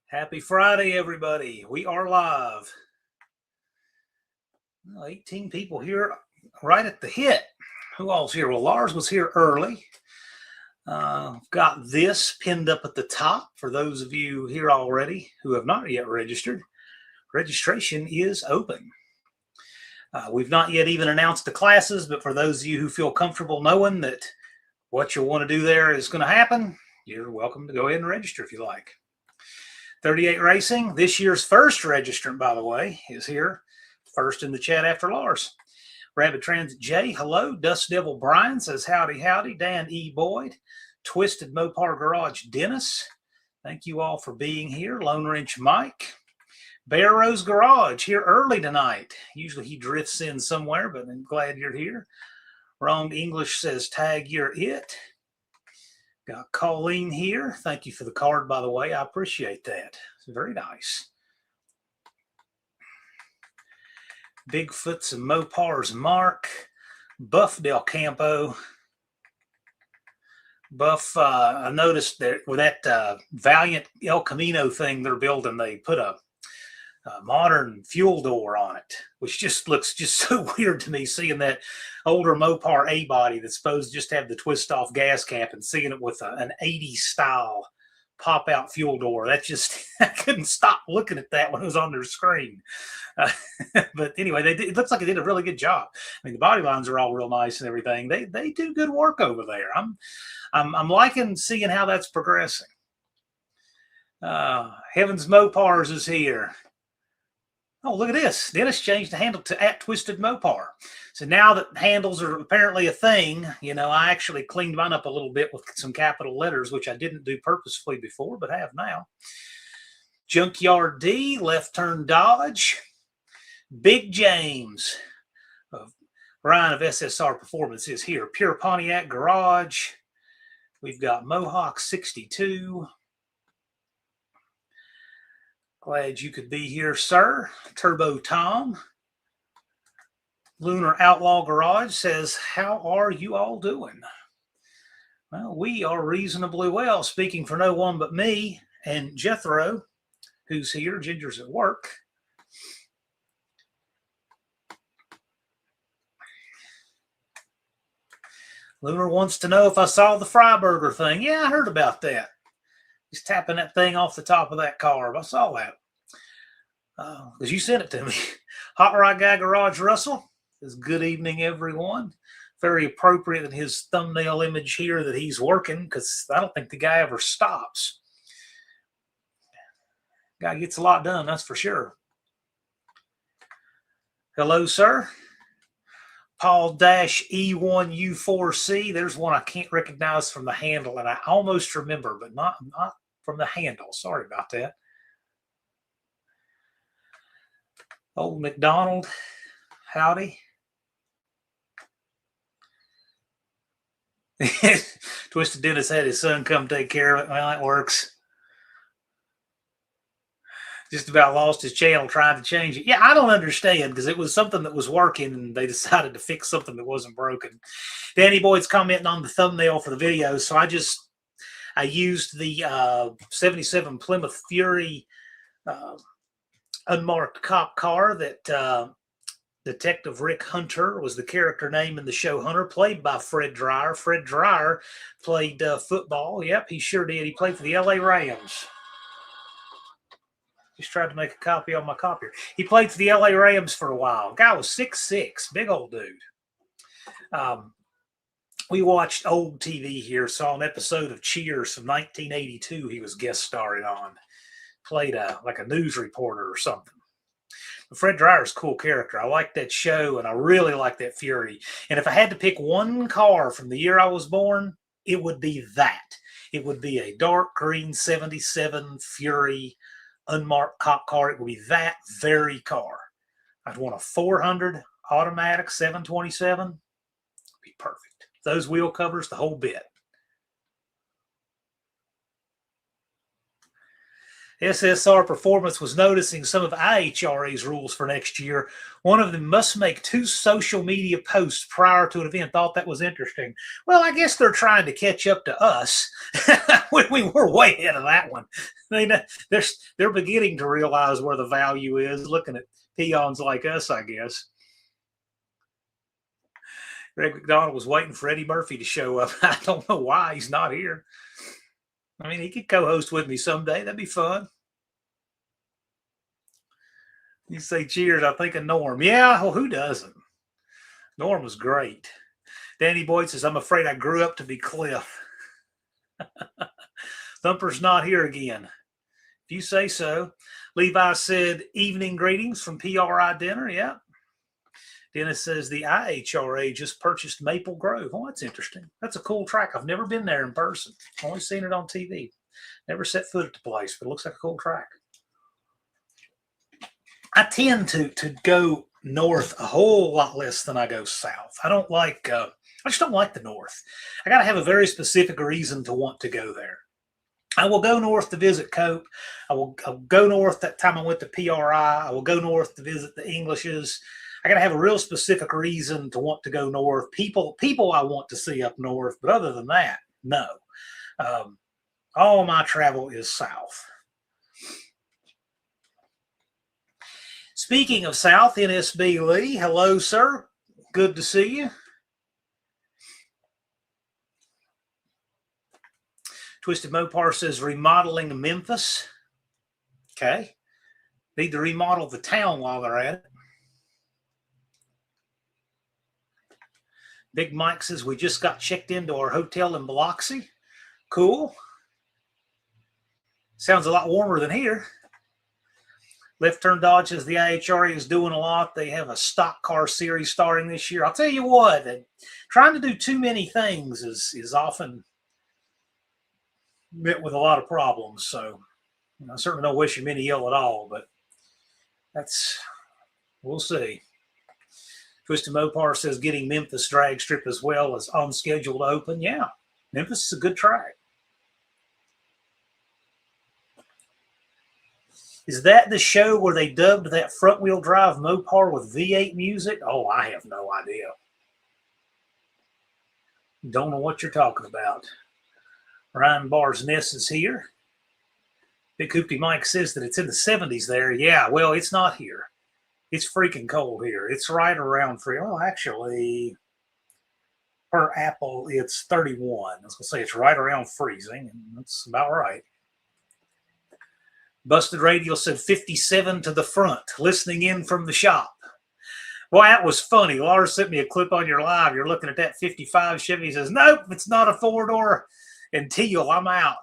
Happy Friday, everybody. We are live. Well, 18 people here right at the hit. Who all's here? Well, Lars was here early. Got this pinned up at the top for those of you here already who have not yet registered. Registration is open. We've not yet even announced the classes, but for those of you who feel comfortable knowing that what you'll want to do there is going to happen, you're welcome to go ahead and register if you like. 38 Racing, this year's first registrant, by the way, is here. First in the chat after Lars. Rabbit Transit J, hello. Dust Devil Brian says howdy, howdy. Dan E. Boyd. Twisted Mopar Garage Dennis. Thank you all for being here. Lone Wrench Mike. Bear Rose Garage here early tonight. Usually he drifts in somewhere, but I'm glad you're here. Wrong English says tag, you're it. Got Colleen here. Thank you for the card, by the way. I appreciate that. It's very nice. Bigfoots and Mopars Mark. Buff Del Campo. Buff, I noticed that with that Valiant El Camino thing they're building, they put a modern fuel door on it, which just looks just so weird to me, seeing that older Mopar A-body that's supposed to just have the twist-off gas cap and seeing it with an 80s style pop-out fuel door. That just, I couldn't stop looking at that when it was on their screen. But anyway, it looks like they did a really good job. I mean, the body lines are all real nice and everything. They do good work over there. I'm liking seeing how that's progressing. Heavens Mopars is here. Oh, look at this. Dennis changed the handle to @Twisted Mopar. So now that handles are apparently a thing, you know, I actually cleaned mine up a little bit with some capital letters, which I didn't do purposefully before, but have now. Junkyard D, Left Turn Dodge. Big James, Ryan of SSR Performance is here. Pure Pontiac Garage. We've got Mohawk 62. Glad you could be here, sir. Turbo Tom. Lunar Outlaw Garage says, how are you all doing? Well, we are reasonably well, speaking for no one but me and Jethro, who's here. Ginger's at work. Lunar wants to know if I saw the Freiburger thing. Yeah, I heard about that. He's tapping that thing off the top of that carb. I saw that. Because you sent it to me. Hot Rod Guy Garage Russell says, good evening, everyone. Very appropriate in his thumbnail image here that he's working, because I don't think the guy ever stops. Guy gets a lot done, that's for sure. Hello, sir. Paul-E1U4C. There's one I can't recognize from the handle, and I almost remember, but not from the handle. Sorry about that. Old McDonald. Howdy. Twisted Dennis had his son come take care of it. Well, that works. Just about lost his channel trying to change it. Yeah, I don't understand, because it was something that was working and they decided to fix something that wasn't broken. Danny Boyd's commenting on the thumbnail for the video, so I used the 77 Plymouth Fury unmarked cop car that Detective Rick Hunter was the character name in the show Hunter, played by Fred Dreyer. Fred Dreyer played football. Yep, he sure did. He played for the LA Rams. Just tried to make a copy on my copier. He played for the LA Rams for a while. Guy was 6'6", big old dude. we watched old TV here, saw an episode of Cheers from 1982 he was guest starring on. Played like a news reporter or something. But Fred Dreyer's a cool character. I like that show, and I really like that Fury. And if I had to pick one car from the year I was born, it would be that. It would be a dark green 77 Fury unmarked cop car. It would be that very car. I'd want a 400 automatic 727. It'd be perfect. Those wheel covers, the whole bit. SSR Performance was noticing some of AHRA's rules for next year. One of them must make 2 social media posts prior to an event. Thought that was interesting. Well, I guess they're trying to catch up to us. We were way ahead of that one. They're beginning to realize where the value is, looking at peons like us, I guess. Greg McDonald was waiting for Eddie Murphy to show up. I don't know why he's not here. I mean, he could co-host with me someday. That'd be fun. You say Cheers, I think of Norm. Yeah, well, who doesn't? Norm was great. Danny Boyd says, I'm afraid I grew up to be Cliff. Thumper's not here again. If you say so. Levi said, evening greetings from PRI Dinner. Yeah. Dennis says, the AHRA just purchased Maple Grove. Oh, that's interesting. That's a cool track. I've never been there in person. Only seen it on TV. Never set foot at the place, but it looks like a cool track. I tend to go north a whole lot less than I go south. I just don't like the north. I got to have a very specific reason to want to go there. I will go north to visit Cope. I'll go north that time I went to PRI. I will go north to visit the Englishes. I got to have a real specific reason to want to go north. People I want to see up north, but other than that, no. All my travel is south. Speaking of south, NSB Lee, hello, sir. Good to see you. Twisted Mopar says remodeling Memphis. Okay. Need to remodel the town while they're at it. Big Mike says we just got checked into our hotel in Biloxi. Cool. Sounds a lot warmer than here. Left Turn Dodge says the AHRA is doing a lot. They have a stock car series starting this year. I'll tell you what, trying to do too many things is often met with a lot of problems. So I certainly don't wish him any ill at all, but we'll see. Twisted Mopar says getting Memphis drag strip as well as on schedule to open. Yeah, Memphis is a good track. Is that the show where they dubbed that front-wheel drive Mopar with V8 music? Oh, I have no idea. Don't know what you're talking about. Ryan Barsness is here. Big Hoopty Mike says that it's in the 70s there. Yeah, well, it's not here. It's freaking cold here. It's right around well, actually, per Apple, it's 31. I was going to say it's right around freezing, and that's about right. Busted Radio said 57 to the front, listening in from the shop. Boy, that was funny. Lars sent me a clip on your live. You're looking at that 55 Chevy. He says, nope, it's not a four-door. And teal, I'm out.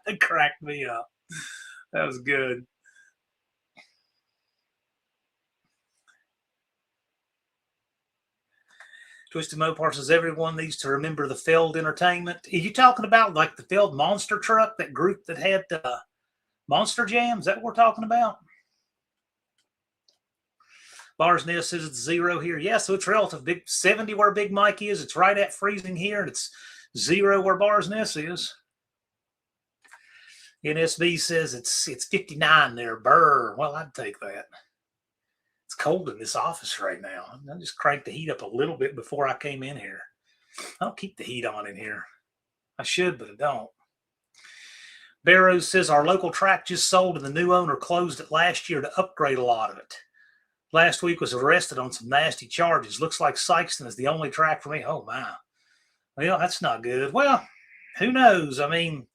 It cracked me up. That was good. Twisted Mopar says everyone needs to remember the Feld Entertainment. Are you talking about like the Feld Monster Truck, that group that had Monster Jam? Is that what we're talking about? Barsness says it's 0 here. Yeah, so it's relative. Big 70 where Big Mike is. It's right at freezing here, and it's 0 where Barsness is. NSB says it's 59 there. Brr. Well, I'd take that. It's cold in this office right now. I just cranked the heat up a little bit before I came in here. I don't keep the heat on in here. I should, but I don't. Barrows says our local track just sold and the new owner closed it last year to upgrade a lot of it. Last week was arrested on some nasty charges. Looks like Sykeston is the only track for me. Oh, my. Well, that's not good. Well, who knows? I mean,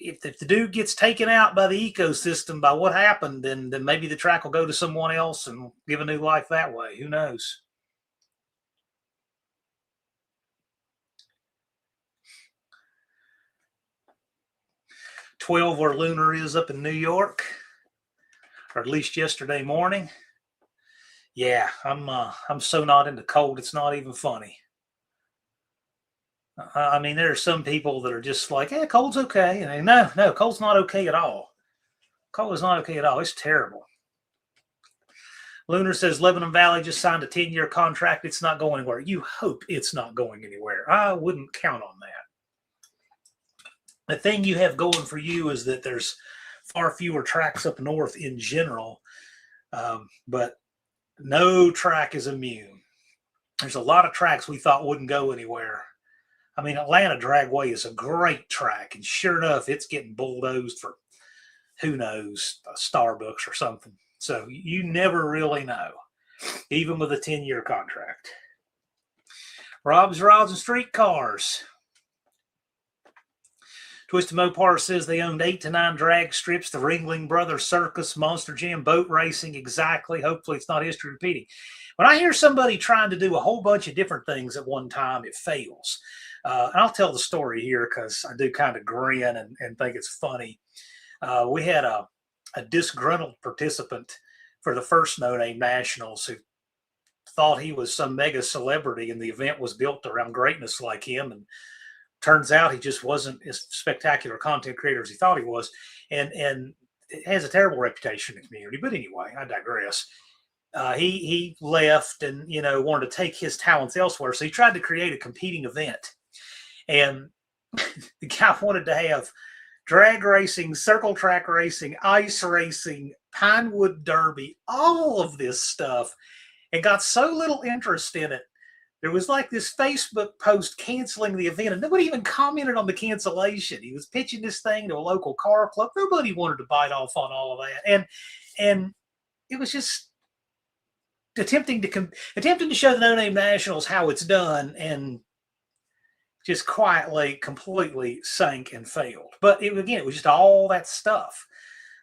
if the dude gets taken out by the ecosystem by what happened, then maybe the track will go to someone else and give a new life that way. Who knows? 12 where Lunar is up in New York, or at least yesterday morning. Yeah, I'm so not into cold, it's not even funny. I mean, there are some people that are just like, "Yeah, cold's okay," and no, cold's not okay at all. Cold is not okay at all. It's terrible. Lunar says Lebanon Valley just signed a 10-year contract. It's not going anywhere. You hope it's not going anywhere. I wouldn't count on that. The thing you have going for you is that there's far fewer tracks up north in general, but no track is immune. There's a lot of tracks we thought wouldn't go anywhere. I mean, Atlanta Dragway is a great track, and sure enough, it's getting bulldozed for, who knows, Starbucks or something. So you never really know, even with a 10-year contract. Rob's Rods and Streetcars. Twisted Mopar says they owned 8 to 9 drag strips, the Ringling Brothers Circus, Monster Jam, boat racing. Exactly. Hopefully it's not history repeating. When I hear somebody trying to do a whole bunch of different things at one time, it fails. And I'll tell the story here because I do kind of grin and think it's funny. We had a disgruntled participant for the first No Name Nationals who thought he was some mega celebrity and the event was built around greatness like him. And turns out he just wasn't as spectacular content creator as he thought he was. And it has a terrible reputation in the community. But anyway, I digress. He left and, wanted to take his talents elsewhere. So he tried to create a competing event. And the guy wanted to have drag racing, circle track racing, ice racing, Pinewood Derby, all of this stuff, and got so little interest in it. There was like this Facebook post canceling the event, and nobody even commented on the cancellation. He was pitching this thing to a local car club. Nobody wanted to bite off on all of that. And it was just attempting to show the No Name Nationals how it's done, and just quietly, completely sank and failed. But it was just all that stuff.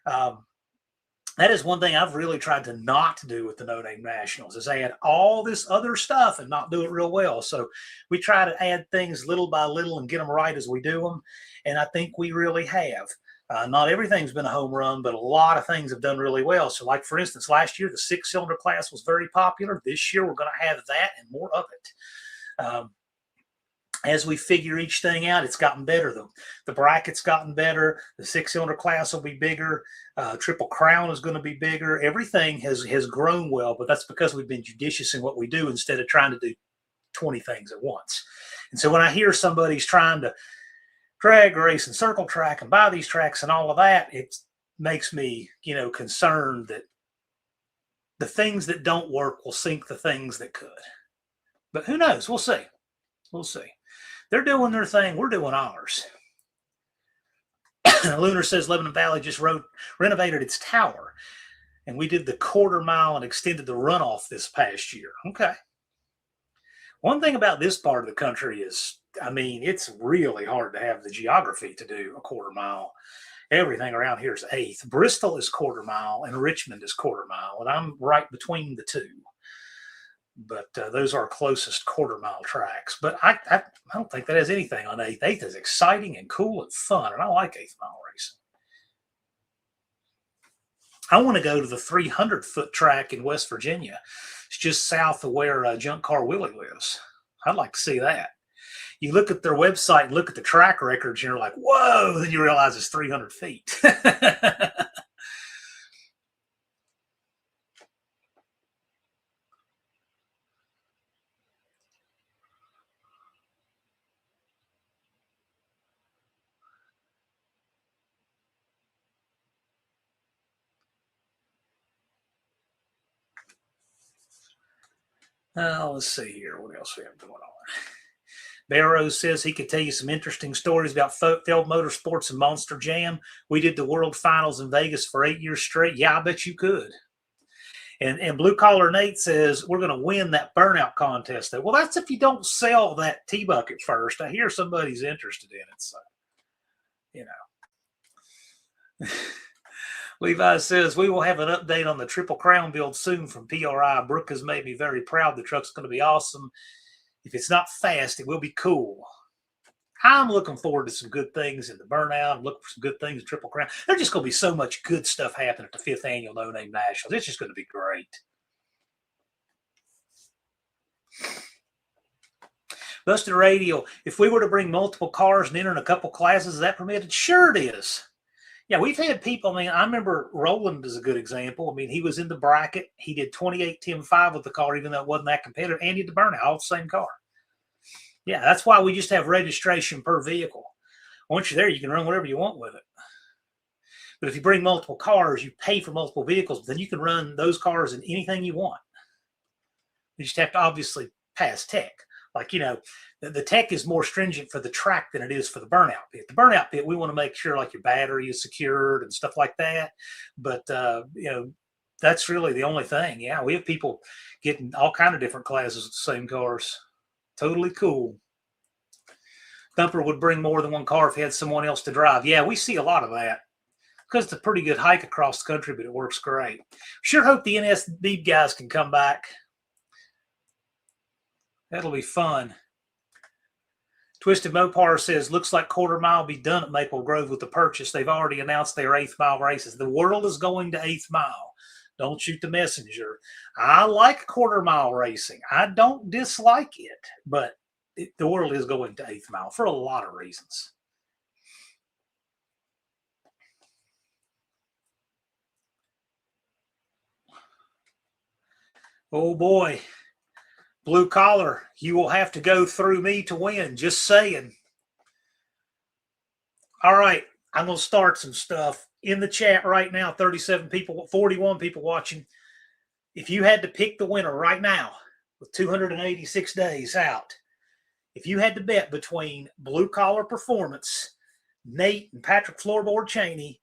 That is one thing I've really tried to not do with the No Name Nationals, is add all this other stuff and not do it real well. So we try to add things little by little and get them right as we do them. And I think we really have. Not everything's been a home run, but a lot of things have done really well. So like, for instance, last year, the 6-cylinder class was very popular. This year, we're going to have that and more of it. As we figure each thing out, it's gotten better. The bracket's gotten better. The 6-cylinder class will be bigger. Triple Crown is going to be bigger. Everything has grown well, but that's because we've been judicious in what we do instead of trying to do 20 things at once. And so when I hear somebody's trying to drag race and circle track and buy these tracks and all of that, it makes me, concerned that the things that don't work will sink the things that could. But who knows? We'll see. We'll see. They're doing their thing. We're doing ours. Lunar says Lebanon Valley just renovated its tower, and we did the quarter mile and extended the runoff this past year. Okay. One thing about this part of the country is, it's really hard to have the geography to do a quarter mile. Everything around here is eighth. Bristol is quarter mile, and Richmond is quarter mile, and I'm right between the two. But those are our closest quarter mile tracks. But I don't think that has anything on eighth. Eighth is exciting and cool and fun, and I like eighth mile racing. I want to go to the 300-foot track in West Virginia. It's just south of where Junk Car Willie lives. I'd like to see that. You look at their website and look at the track records, and you're like, whoa, then you realize it's 300 feet. Let's see here. What else we have going on? Barrow says he could tell you some interesting stories about Feld Motorsports and Monster Jam. We did the World Finals in Vegas for 8 years straight. Yeah, I bet you could. And Blue Collar Nate says we're going to win that burnout contest. Well, that's if you don't sell that T-bucket first. I hear somebody's interested in it, so, Levi says, we will have an update on the Triple Crown build soon from PRI. Brooke has made me very proud. The truck's going to be awesome. If it's not fast, it will be cool. I'm looking forward to some good things in the Burnout. I'm looking for some good things in Triple Crown. There's just going to be so much good stuff happening at the 5th Annual No Name Nationals. It's just going to be great. Busted Radio, if we were to bring multiple cars and enter in a couple classes, is that permitted? Sure it is. Yeah, we've had people. I mean, I remember Roland is a good example. I mean, he was in the bracket. He did 28-10-5 with the car, even though it wasn't that competitive, and he did the Burnout, all the same car. Yeah, that's why we just have registration per vehicle. Once you're there, you can run whatever you want with it. But if you bring multiple cars, you pay for multiple vehicles, then you can run those cars in anything you want. You just have to obviously pass tech. Like, you know, the tech is more stringent for the track than it is for the Burnout pit. The Burnout pit, we want to make sure like your battery is secured and stuff like that. But, you know, that's really the only thing. Yeah, we have people getting all kind of different classes with the same cars. Totally cool. Thumper would bring more than one car if he had someone else to drive. Yeah, we see a lot of that because it's a pretty good hike across the country, but it works great. Sure hope the NSB guys can come back. That'll be fun. Twisted Mopar says, looks like quarter mile will be done at Maple Grove with the purchase. They've already announced their 8th mile races. The world is going to 8th mile. Don't shoot the messenger. I like quarter mile racing. I don't dislike it, but the world is going to 8th mile for a lot of reasons. Oh boy. Blue collar, you will have to go through me to win. Just saying. All right, I'm going to start some stuff in the chat right now. 37 people, 41 people watching. If you had to pick the winner right now with 286 days out, if you had to bet between Blue Collar Performance, Nate and Patrick Floorboard Cheney,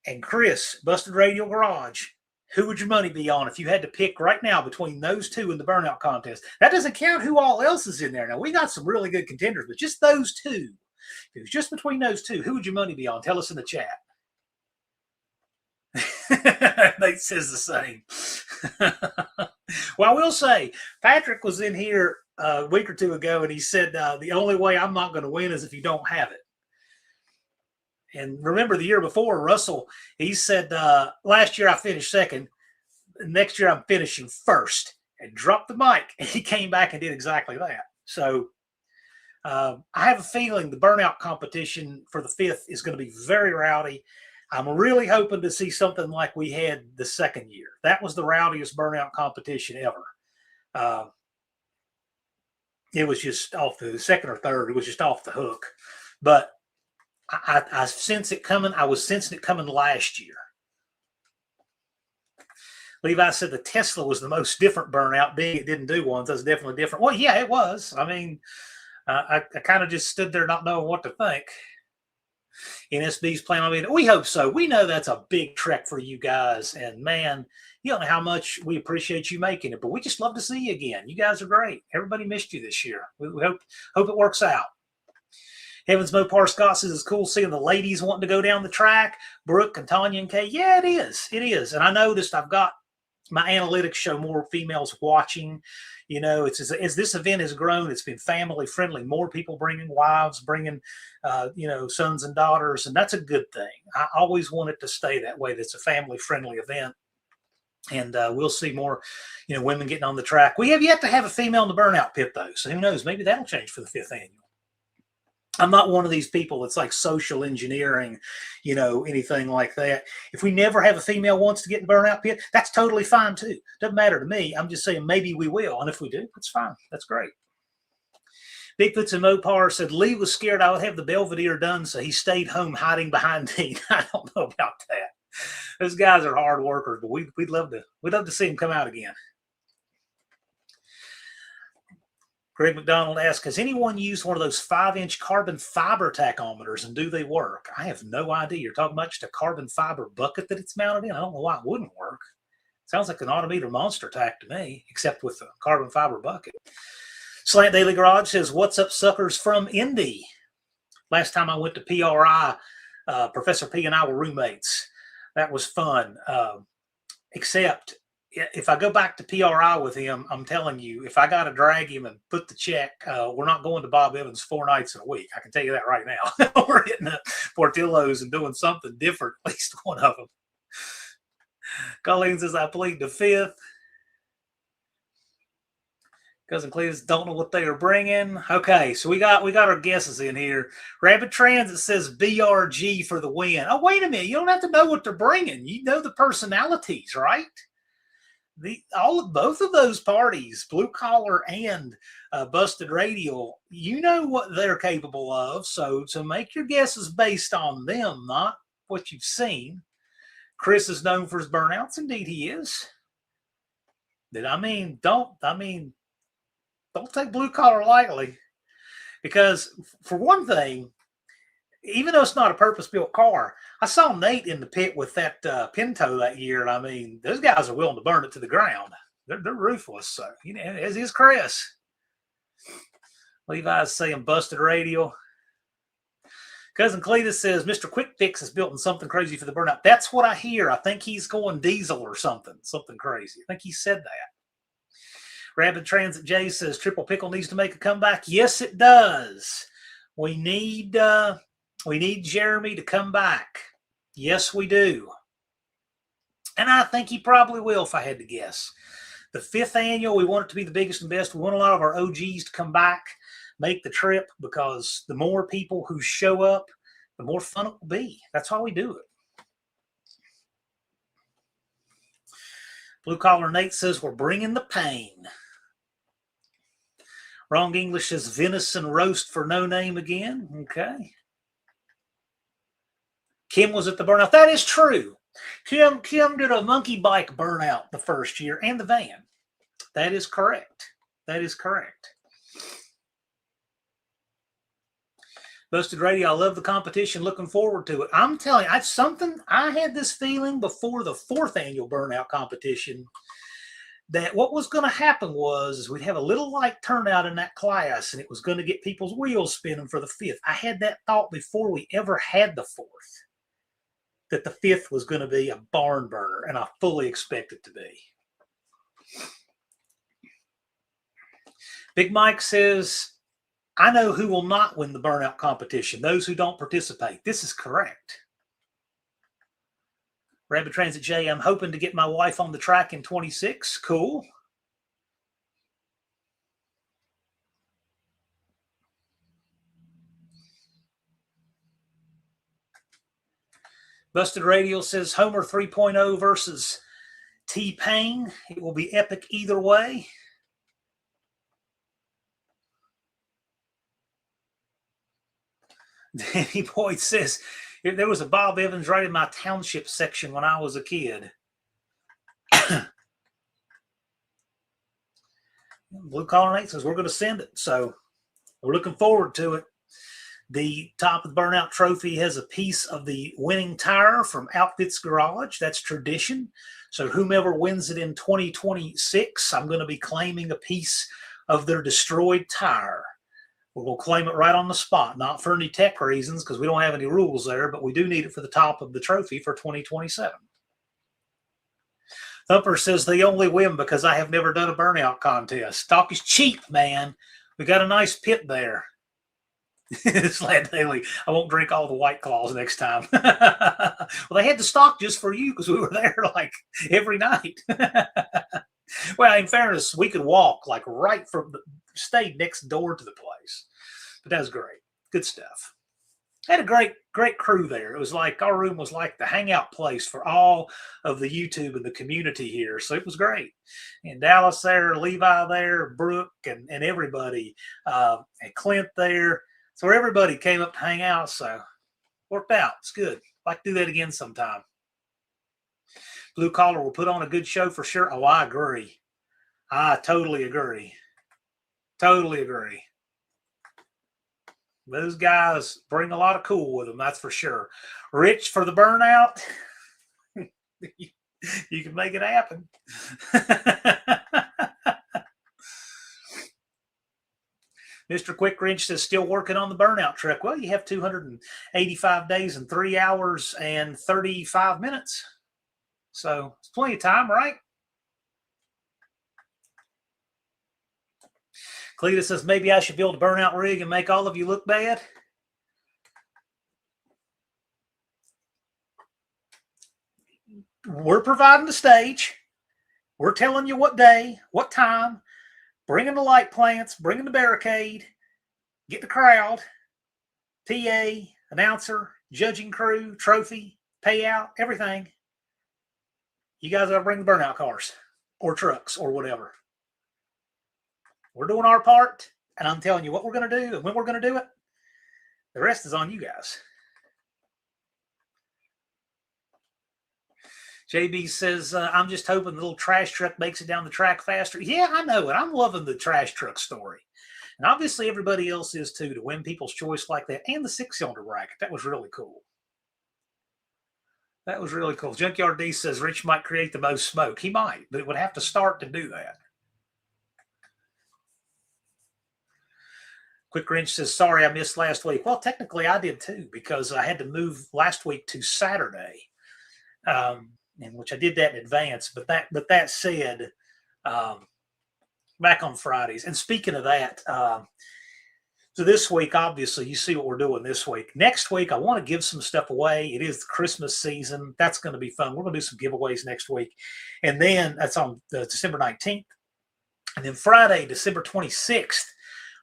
and Chris, Busted Radio Garage, who would your money be on if you had to pick right now between those two in the Burnout contest? That doesn't count who all else is in there. Now, we got some really good contenders, but just those two. If it was just between those two, who would your money be on? Tell us in the chat. Nate says the same. Well, I will say, Patrick was in here a week or two ago, and he said the only way I'm not going to win is if you don't have it. And remember the year before, Russell, he said, last year I finished second. Next year I'm finishing first, and dropped the mic. And he came back and did exactly that. So I have a feeling the Burnout competition for the 5th is going to be very rowdy. I'm really hoping to see something like we had the second year. That was the rowdiest Burnout competition ever. It was just off the second or third. It was just off the hook. But I sense it coming. I was sensing it coming last year. Levi said the Tesla was the most different Burnout, being it didn't do one. That's definitely different. Well, yeah, it was. I mean, I kind of just stood there not knowing what to think. NSB's playing on me. We hope so. We know that's a big trek for you guys. And, man, you don't know how much we appreciate you making it. But we just love to see you again. You guys are great. Everybody missed you this year. We hope it works out. Heavens Mopar Scott says it's cool seeing the ladies wanting to go down the track. Brooke and Tanya and Kay. Yeah, it is. It is. And I noticed I've got my analytics show more females watching. You know, it's as this event has grown, it's been family friendly. More people bringing wives, bringing, you know, sons and daughters. And that's a good thing. I always want it to stay that way. That's a family friendly event. And we'll see more, you know, women getting on the track. We have yet to have a female in the Burnout pit, though. So who knows? Maybe that'll change for the 5th annual. I'm not one of these people that's like social engineering, you know, anything like that. If we never have a female wants to get in Burnout pit, that's totally fine too. Doesn't matter to me. I'm just saying maybe we will. And if we do, that's fine. That's great. Bigfoots and Mopar said Lee was scared I would have the Belvedere done, so he stayed home hiding behind Dean. I don't know about that. Those guys are hard workers, but we'd love to see them come out again. Greg McDonald asked, has anyone used one of those 5-inch carbon fiber tachometers, and do they work? I have no idea. You're talking about just a carbon fiber bucket that it's mounted in? I don't know why it wouldn't work. Sounds like an Autometer Monster tack to me, except with a carbon fiber bucket. Slant Daily Garage says, what's up, suckers from Indy? Last time I went to PRI, Professor P and I were roommates. That was fun, except if I go back to PRI with him, I'm telling you, if I got to drag him and put the check, we're not going to Bob Evans 4 nights in a week. I can tell you that right now. We're hitting up Portillo's and doing something different, at least one of them. Colleen says, I plead the fifth. Cousin Cletus don't know what they are bringing. Okay, so we got our guesses in here. Rapid Transit says BRG for the win. Oh, wait a minute. You don't have to know what they're bringing. You know the personalities, right? Both of those parties, Blue Collar and Busted Radial, you know what they're capable of. So make your guesses based on them, not what you've seen. Chris is known for his burnouts. Indeed, he is. Don't take Blue Collar lightly, because for one thing, even though it's not a purpose-built car, I saw Nate in the pit with that Pinto that year, and I mean, those guys are willing to burn it to the ground. They're ruthless, so as is Chris. Levi's saying Busted Radial. Cousin Cletus says Mr. Quick Fix is building something crazy for the burnout. That's what I hear. I think he's going diesel or something crazy. I think he said that. Rapid Transit J says Triple Pickle needs to make a comeback. Yes, it does. We need Jeremy to come back. Yes, we do. And I think he probably will, if I had to guess. The 5th annual, we want it to be the biggest and best. We want a lot of our OGs to come back, make the trip, because the more people who show up, the more fun it will be. That's why we do it. Blue Collar Nate says we're bringing the pain. Wrong English says venison roast for No Name again. Okay. Kim was at the burnout. That is true. Kim did a monkey bike burnout the first year and the van. That is correct. That is correct. Busted Radio, I love the competition. Looking forward to it. I'm telling you, I had this feeling before the 4th annual burnout competition that what was going to happen was we'd have a little light turnout in that class, and it was going to get people's wheels spinning for the 5th. I had that thought before we ever had the 4th, that the 5th was going to be a barn burner, and I fully expect it to be. Big Mike says, I know who will not win the burnout competition, those who don't participate. This is correct. Rapid Transit J, I'm hoping to get my wife on the track in 26. Cool. Busted Radial says Homer 3.0 versus T-Pain. It will be epic either way. Danny Boyd says, if there was a Bob Evans right in my township section when I was a kid. Blue Collar Nate says we're going to send it. So we're looking forward to it. The top of the burnout trophy has a piece of the winning tire from Outfits Garage. That's tradition. So whomever wins it in 2026, I'm going to be claiming a piece of their destroyed tire. We'll claim it right on the spot, not for any tech reasons, because we don't have any rules there, but we do need it for the top of the trophy for 2027. Thumper says they only win because I have never done a burnout contest. Stock is cheap, man. We got a nice pit there. Slad Daily, I won't drink all the White Claws next time. Well, they had the stock just for you because we were there like every night. Well, in fairness, we could walk like right from the stayed next door to the place. But that was great. Good stuff. Had a great crew there. It was like our room was like the hangout place for all of the YouTube and the community here. So it was great. And Dallas there, Levi there, Brooke and everybody, and Clint there. So everybody came up to hang out. So worked out. It's good. Like to do that again sometime. Blue Collar will put on a good show for sure. Oh, I agree. I totally agree. Totally agree. Those guys bring a lot of cool with them, that's for sure. Rich for the burnout. You can make it happen. Mr. Quick Wrench says, still working on the burnout truck. Well, you have 285 days and 3 hours and 35 minutes. So it's plenty of time, right? Cletus says, maybe I should build a burnout rig and make all of you look bad. We're providing the stage. We're telling you what day, what time, bringing the light plants, bringing the barricade, get the crowd, PA, announcer, judging crew, trophy, payout, everything. You guys got to bring the burnout cars or trucks or whatever. We're doing our part, and I'm telling you what we're going to do and when we're going to do it. The rest is on you guys. JB says, I'm just hoping the little trash truck makes it down the track faster. Yeah, I know it. I'm loving the trash truck story. And obviously everybody else is too, to win People's Choice like that. And the 6-cylinder bracket. That was really cool. That was really cool. Junkyard D says Rich might create the most smoke. He might, but it would have to start to do that. Quick Wrench says, sorry, I missed last week. Well, technically I did too, because I had to move last week to Saturday. In which I did that in advance, but that said, back on Fridays. And speaking of that, so this week, obviously, you see what we're doing this week. Next week, I want to give some stuff away. It is the Christmas season. That's going to be fun. We're going to do some giveaways next week. And then that's on December 19th. And then Friday, December 26th,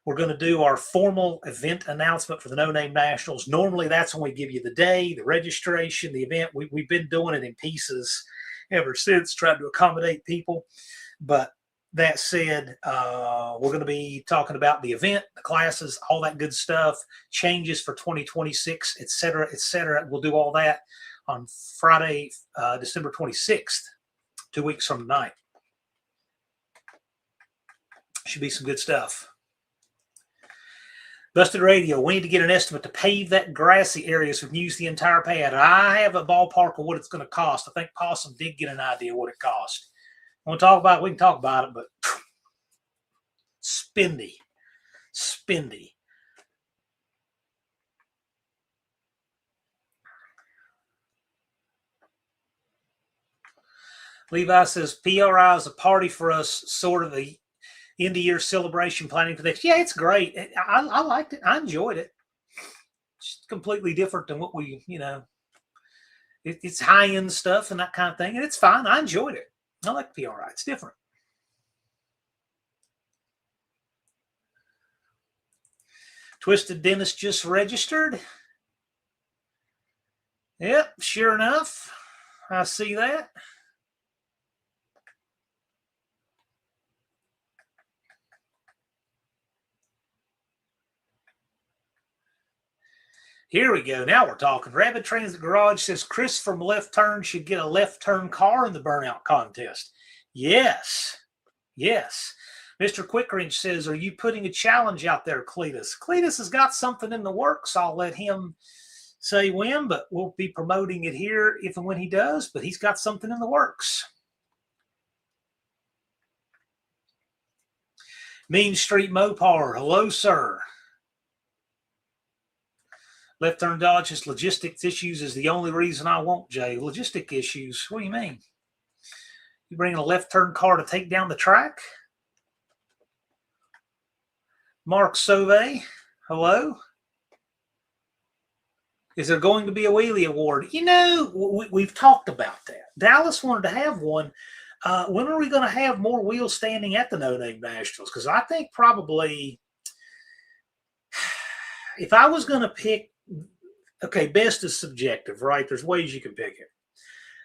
we're going to do our formal event announcement for the No Name Nationals. Normally, that's when we give you the day, the registration, the event. We've been doing it in pieces ever since, trying to accommodate people. But that said, we're going to be talking about the event, the classes, all that good stuff, changes for 2026, et cetera, et cetera. We'll do all that on Friday, December 26th, 2 weeks from tonight. Should be some good stuff. Busted Radio, we need to get an estimate to pave that grassy area so we can use the entire pad. I have a ballpark of what it's going to cost. I think Possum did get an idea what it cost. Want to talk about it? We can talk about it, but spendy. Levi says, PRI is a party for us, sort of the end-of-year celebration planning for next. Yeah, it's great. I liked it. I enjoyed it. It's completely different than what we, it's high-end stuff and that kind of thing, and it's fine. I enjoyed it. I like PRI. It's different. Twisted Dentist just registered. Yep, sure enough. I see that. Here we go. Now we're talking. Rabbit Transit Garage says Chris from Left Turn should get a left turn car in the burnout contest. Yes. Mr. Quickrange says, are you putting a challenge out there, Cletus? Cletus has got something in the works. I'll let him say when, but we'll be promoting it here if and when he does. But he's got something in the works. Mean Street Mopar. Hello, sir. Left Turn Dodge's logistics issues is the only reason I won't, Jay. Logistic issues? What do you mean? You bringing a left turn car to take down the track? Mark Sauve, hello. Is there going to be a wheelie award? We've talked about that. Dallas wanted to have one. When are we going to have more wheels standing at the No Name Nationals? Because I think probably, if I was going to pick, okay, best is subjective, right? There's ways you can pick it.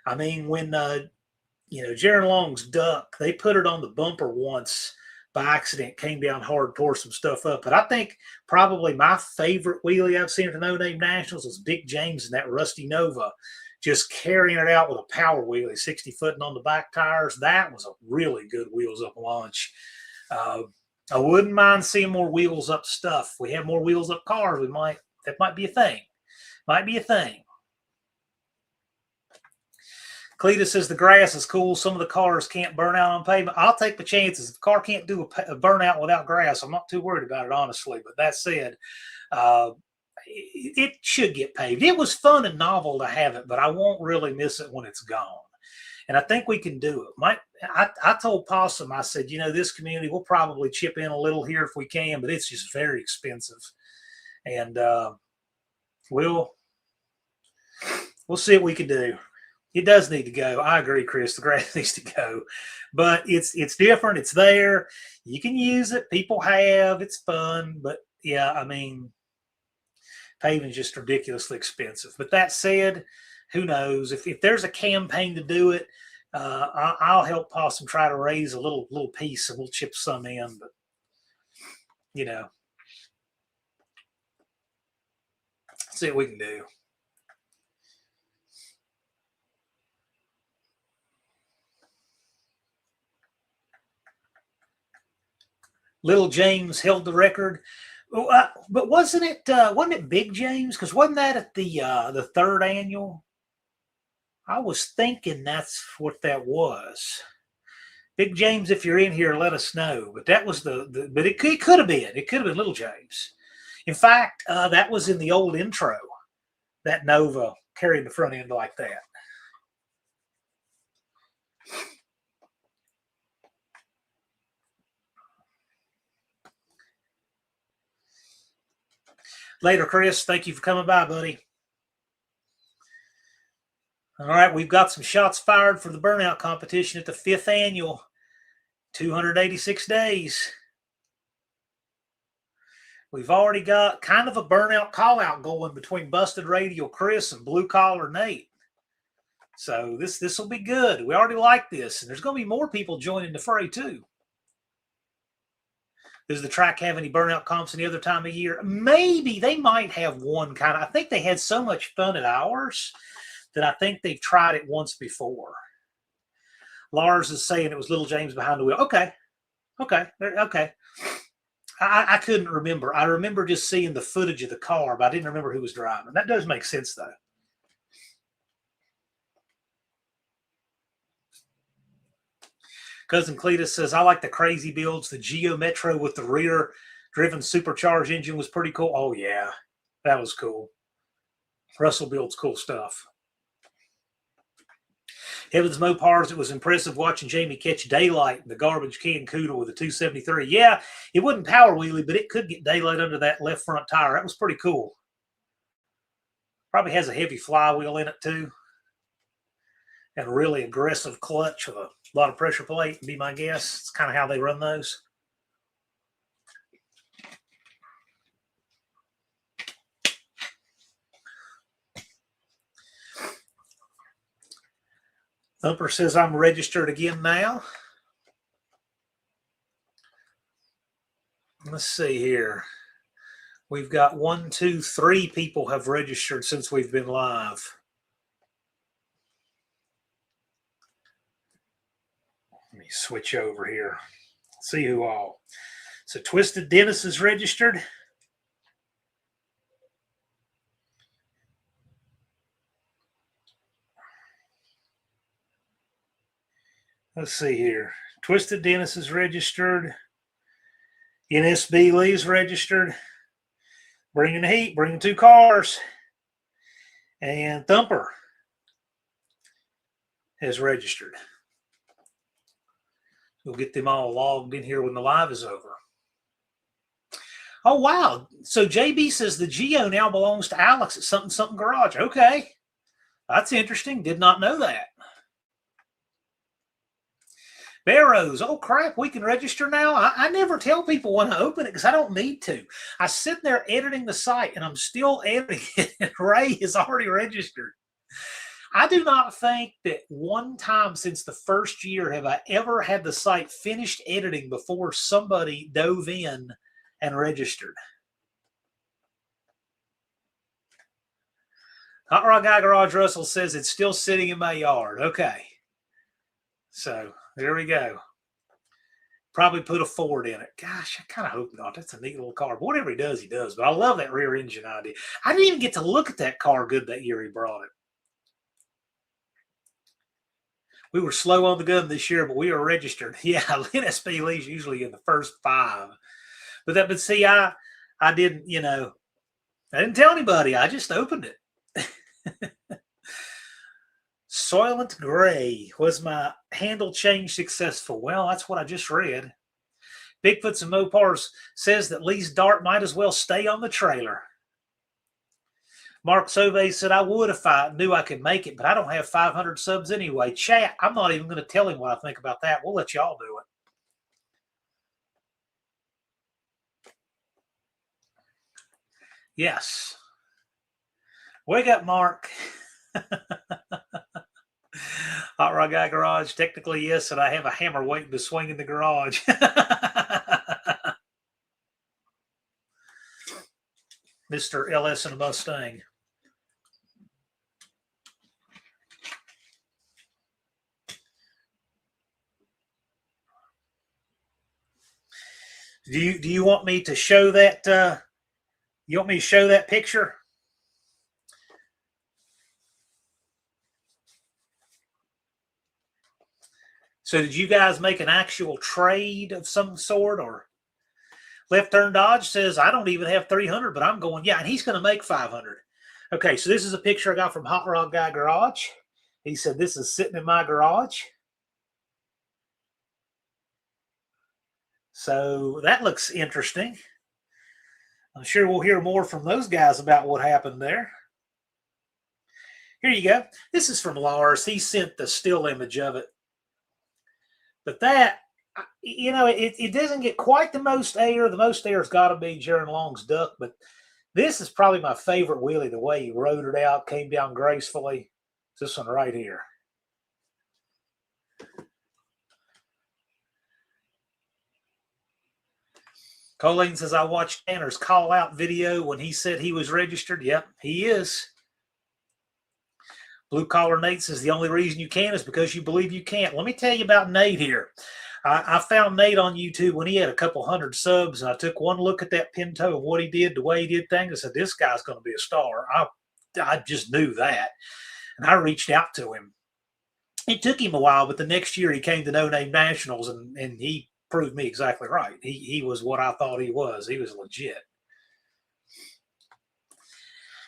I mean, when, Jaron Long's duck, they put it on the bumper once by accident, came down hard, tore some stuff up. But I think probably my favorite wheelie I've seen at the No Name Nationals was Big James and that Rusty Nova, just carrying it out with a power wheelie, 60-footing on the back tires. That was a really good wheels up launch. I wouldn't mind seeing more wheels up stuff. If we have more wheels up cars, that might be a thing. Cletus says the grass is cool. Some of the cars can't burn out on pavement. I'll take the chances. If the car can't do a burnout without grass, I'm not too worried about it, honestly. But that said, it should get paved. It was fun and novel to have it, but I won't really miss it when it's gone. And I think we can do it. I told Possum, I said, this community, we'll probably chip in a little here if we can, but it's just very expensive. And we'll see what we can do. It does need to go. I agree, Chris. The grass needs to go. But it's different. It's there. You can use it. People have. It's fun. But, yeah, I mean, paving is just ridiculously expensive. But that said, who knows? If there's a campaign to do it, I'll help Possum try to raise a little piece, and we'll chip some in. But, see what we can do. Little James held the record. But wasn't it Big James? Because wasn't that at the third annual? I was thinking that's what that was. Big James, if you're in here, let us know. But that was but it could have been. It could have been Little James. In fact, that was in the old intro. That Nova carried the front end like that. Later, Chris. Thank you for coming by, buddy. All right, we've got some shots fired for the burnout competition at the 5th annual. 286 days. We've already got kind of a burnout call-out going between Busted Radial Chris and Blue Collar Nate. So this will be good. We already like this, and there's going to be more people joining the fray, too. Does the track have any burnout comps any other time of year? Maybe. They might have one kind of. I think they had so much fun at ours that I think they've tried it once before. Lars is saying it was Little James behind the wheel. Okay. I couldn't remember. I remember just seeing the footage of the car, but I didn't remember who was driving. That does make sense, though. Cousin Cletus says, I like the crazy builds. The Geo Metro with the rear-driven supercharged engine was pretty cool. Oh, yeah. That was cool. Russell builds cool stuff. Evans Mopars, it was impressive watching Jamie catch daylight in the garbage can Cuda with a 273. Yeah, it wouldn't power wheelie, but it could get daylight under that left front tire. That was pretty cool. Probably has a heavy flywheel in it, too. And a really aggressive clutch with a lot of pressure plate, would be my guess. It's kind of how they run those. Thumper says I'm registered again now. Let's see here. We've got 1, 2, 3 people have registered since we've been live. Let me switch over here. See who all. So Twisted Dennis is registered. Let's see here. Twisted Dennis is registered. NSB Lee's registered. Bringing the heat, bringing 2 cars. And Thumper has registered. We'll get them all logged in here when the live is over. Oh, wow. So JB says the Geo now belongs to Alex at something something garage. Okay. That's interesting. Did not know that. Barrows, oh crap, we can register now? I never tell people when I open it because I don't need to. I sit there editing the site and I'm still editing it, and Ray is already registered. I do not think that one time since the first year have I ever had the site finished editing before somebody dove in and registered. Hot Rod Guy Garage Russell says it's still sitting in my yard. Okay. So there we go. Probably put a Ford in it. Gosh, I kind of hope not. That's a neat little car. But whatever he does, he does. But I love that rear engine idea. I didn't even get to look at that car good that year he brought it. We were slow on the gun this year, but we were registered. Yeah, NSP Lee's usually in the first 5. But see, I didn't, I didn't tell anybody. I just opened it. Soylent Gray, was my handle change successful? Well, that's what I just read. Bigfoots and Mopars says that Lee's dart might as well stay on the trailer. Mark Sauve said, I would if I knew I could make it, but I don't have 500 subs anyway. Chat, I'm not even going to tell him what I think about that. We'll let y'all do it. Yes. Wake up, Mark. Hot Rod Guy Garage. Technically, yes, and I have a hammer waiting to swing in the garage. Mr. LS and a Mustang. Do you want me to show that? You want me to show that picture? So did you guys make an actual trade of some sort? Or Left Turn Dodge says, I don't even have 300, but I'm going, yeah, and he's going to make 500. Okay, so this is a picture I got from Hot Rod Guy Garage. He said, this is sitting in my garage. So that looks interesting. I'm sure we'll hear more from those guys about what happened there. Here you go. This is from Lars. He sent the still image of it. But that, you know, it doesn't get quite the most air. The most air has got to be Jaron Long's duck. But this is probably my favorite wheelie, the way he rode it out, came down gracefully. It's this one right here. Colleen says, I watched Tanner's call-out video when he said he was registered. Yep, he is. Blue Collar Nate says, the only reason you can is because you believe you can't. Let me tell you about Nate here. I found Nate on YouTube when he had a couple hundred subs, and I took one look at that Pinto and what he did, the way he did things. I said, this guy's going to be a star. I just knew that. And I reached out to him. It took him a while, but the next year he came to No Name Nationals, and he proved me exactly right. He was what I thought he was. He was legit.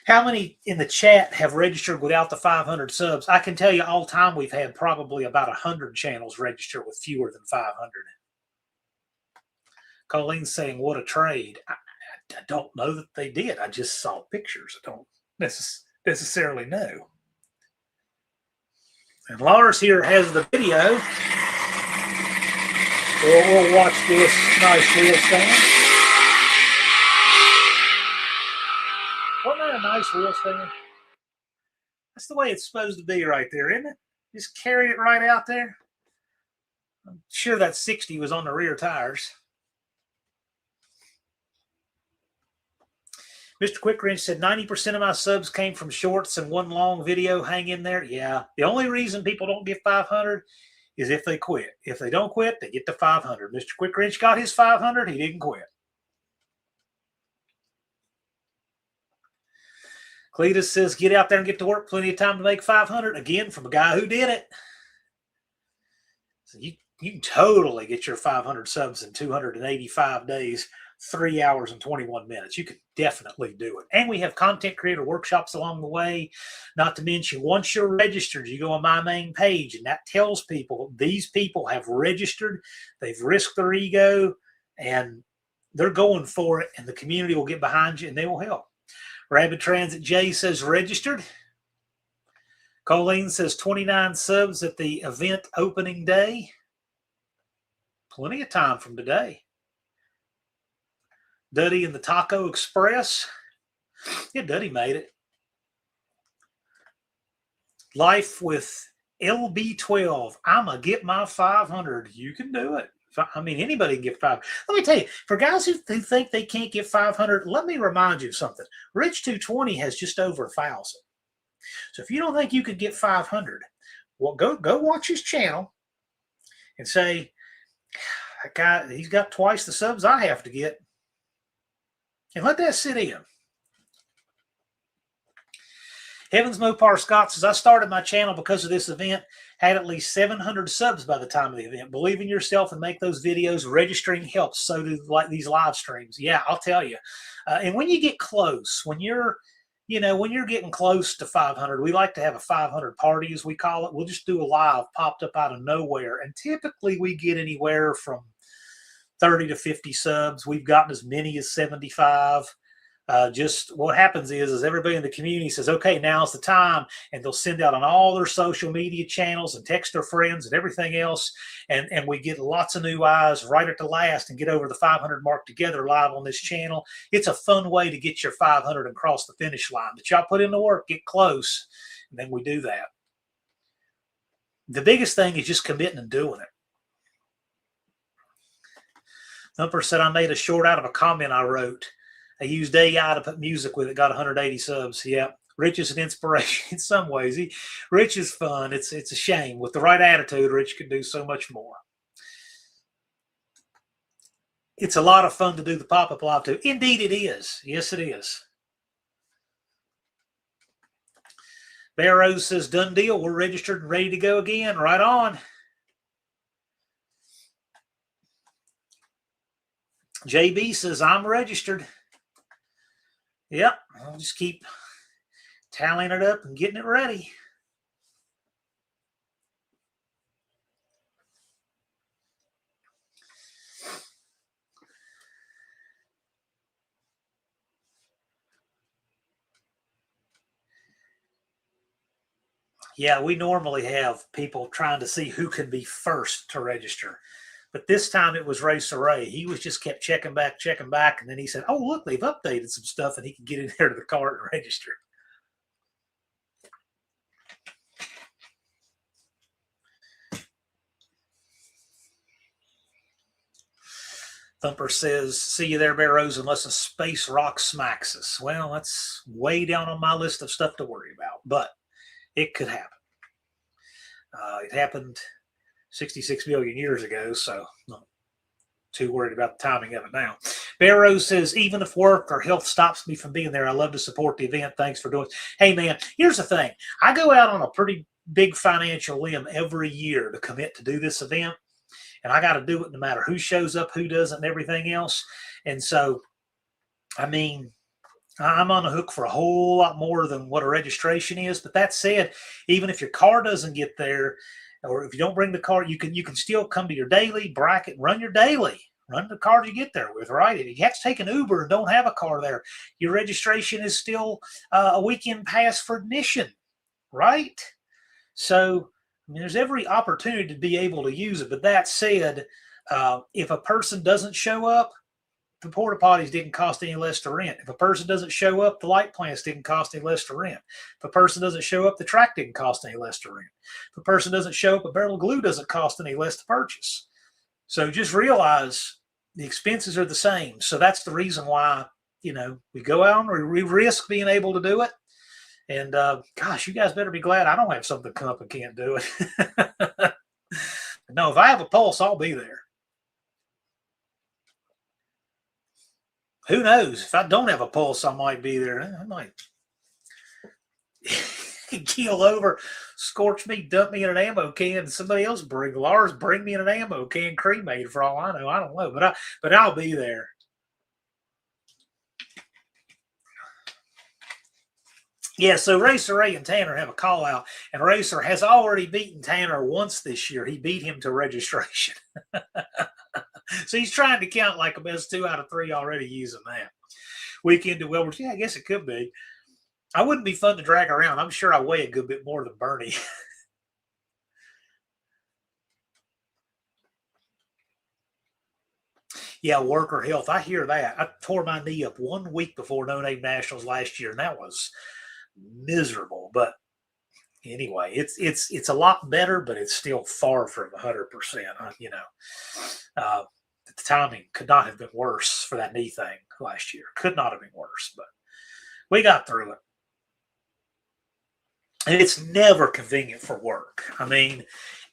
How many in the chat have registered without the 500 subs? I can tell you all time we've had probably about 100 channels register with fewer than 500. Colleen's saying, what a trade. I don't know that they did. I just saw pictures. I don't necessarily know. And Lars here has the video. We'll watch this nice wheel stand. Wasn't that a nice wheel stand? That's the way it's supposed to be right there, isn't it? Just carry it right out there. I'm sure that 60 was on the rear tires. Mr. Quickrange said 90% of my subs came from shorts and one long video. Hang in there. Yeah. The only reason people don't get 500 is if they quit. If they don't quit, they get to 500. Mr. Quickrange got his 500. He didn't quit. Cletus says, get out there and get to work. Plenty of time to make 500. Again, from a guy who did it. So you can totally get your 500 subs in 285 days, 3 hours and 21 minutes. You could definitely do it. And we have content creator workshops along the way. Not to mention, once you're registered, you go on my main page, and that tells people these people have registered. They've risked their ego, and they're going for it, and the community will get behind you, and they will help. Rabbit Transit J says registered. Colleen says 29 subs at the event opening day. Plenty of time from today. Duddy and the Taco Express. Yeah, Duddy made it. Life with LB12. I'm going to get my 500. You can do it. I mean, anybody can get 500. Let me tell you, for guys who think they can't get 500, let me remind you of something. Rich 220 has just over 1,000. So if you don't think you could get 500, well, go watch his channel and say, that guy, he's got twice the subs I have to get. And let that sit in. Heavens Mopar Scott says, I started my channel because of this event, had at least 700 subs by the time of the event. Believe in yourself and make those videos. Registering helps. So do like these live streams. Yeah, I'll tell you. And when you get close, when you're you know, when you're getting close to 500, we like to have a 500 party, as we call it. We'll just do a live popped up out of nowhere. And typically we get anywhere from 30 to 50 subs. We've gotten as many as 75. Just what happens is everybody in the community says, okay, now's the time. And they'll send out on all their social media channels and text their friends and everything else. And we get lots of new eyes right at the last and get over the 500 mark together live on this channel. It's a fun way to get your 500 and cross the finish line. But y'all put in the work, get close, and then we do that. The biggest thing is just committing and doing it. Thumper said, I made a short out of a comment I wrote. I used AI to put music with it, got 180 subs. Yeah, Rich is an inspiration in some ways. Rich is fun. It's a shame. With the right attitude, Rich can do so much more. It's a lot of fun to do the pop-up live too. Indeed it is. Yes, it is. Bear Rose says, done deal. We're registered and ready to go again. Right on. JB says, I'm registered. Yep, I'll just keep tallying it up and getting it ready. Yeah, we normally have people trying to see who can be first to register. But this time it was Racer Ray. He was just kept checking back. And then he said, oh, look, they've updated some stuff and he can get in there to the cart and register. Thumper says, see you there, Bear Rose, unless a space rock smacks us. Well, that's way down on my list of stuff to worry about, but it could happen. It happened 66 million years ago, so not too worried about the timing of it now. Bear Rose says, even if work or health stops me from being there, I love to support the event. Thanks for doing it. Hey, man, here's the thing. I go out on a pretty big financial limb every year to commit to do this event, and I got to do it no matter who shows up, who doesn't, and everything else. And so, I mean, I'm on the hook for a whole lot more than what a registration is. But that said, even if your car doesn't get there, or if you don't bring the car, you can still come to your daily, bracket, run your daily. Run the car you get there with, right? If you have to take an Uber and don't have a car there, your registration is still a weekend pass for admission, right? So, I mean, there's every opportunity to be able to use it. But that said, if a person doesn't show up, the porta potties didn't cost any less to rent. If a person doesn't show up, the light plants didn't cost any less to rent. If a person doesn't show up, the track didn't cost any less to rent. If a person doesn't show up, a barrel of glue doesn't cost any less to purchase. So just realize the expenses are the same. So that's the reason why, you know, we go out and we risk being able to do it. And gosh, you guys better be glad I don't have something come up and can't do it. No, if I have a pulse, I'll be there. Who knows? If I don't have a pulse, I might be there. I might keel over, scorch me, dump me in an ammo can, and somebody else bring me in an ammo can cremated for all I know. I don't know, but I'll be there. Yeah, so Racer Ray and Tanner have a call out, and Racer has already beaten Tanner once this year. He beat him to registration. So he's trying to count like a best 2 out of 3 already using that. Weekend to Wilbur. Yeah, I guess it could be. I wouldn't be fun to drag around. I'm sure I weigh a good bit more than Bernie. Yeah, work or health. I hear that. I tore my knee up 1 week before No Name Nationals last year, and that was miserable. But anyway, it's a lot better, but it's still far from 100%. You know, the timing could not have been worse for that knee thing last year. Could not have been worse, but we got through it. And it's never convenient for work. I mean,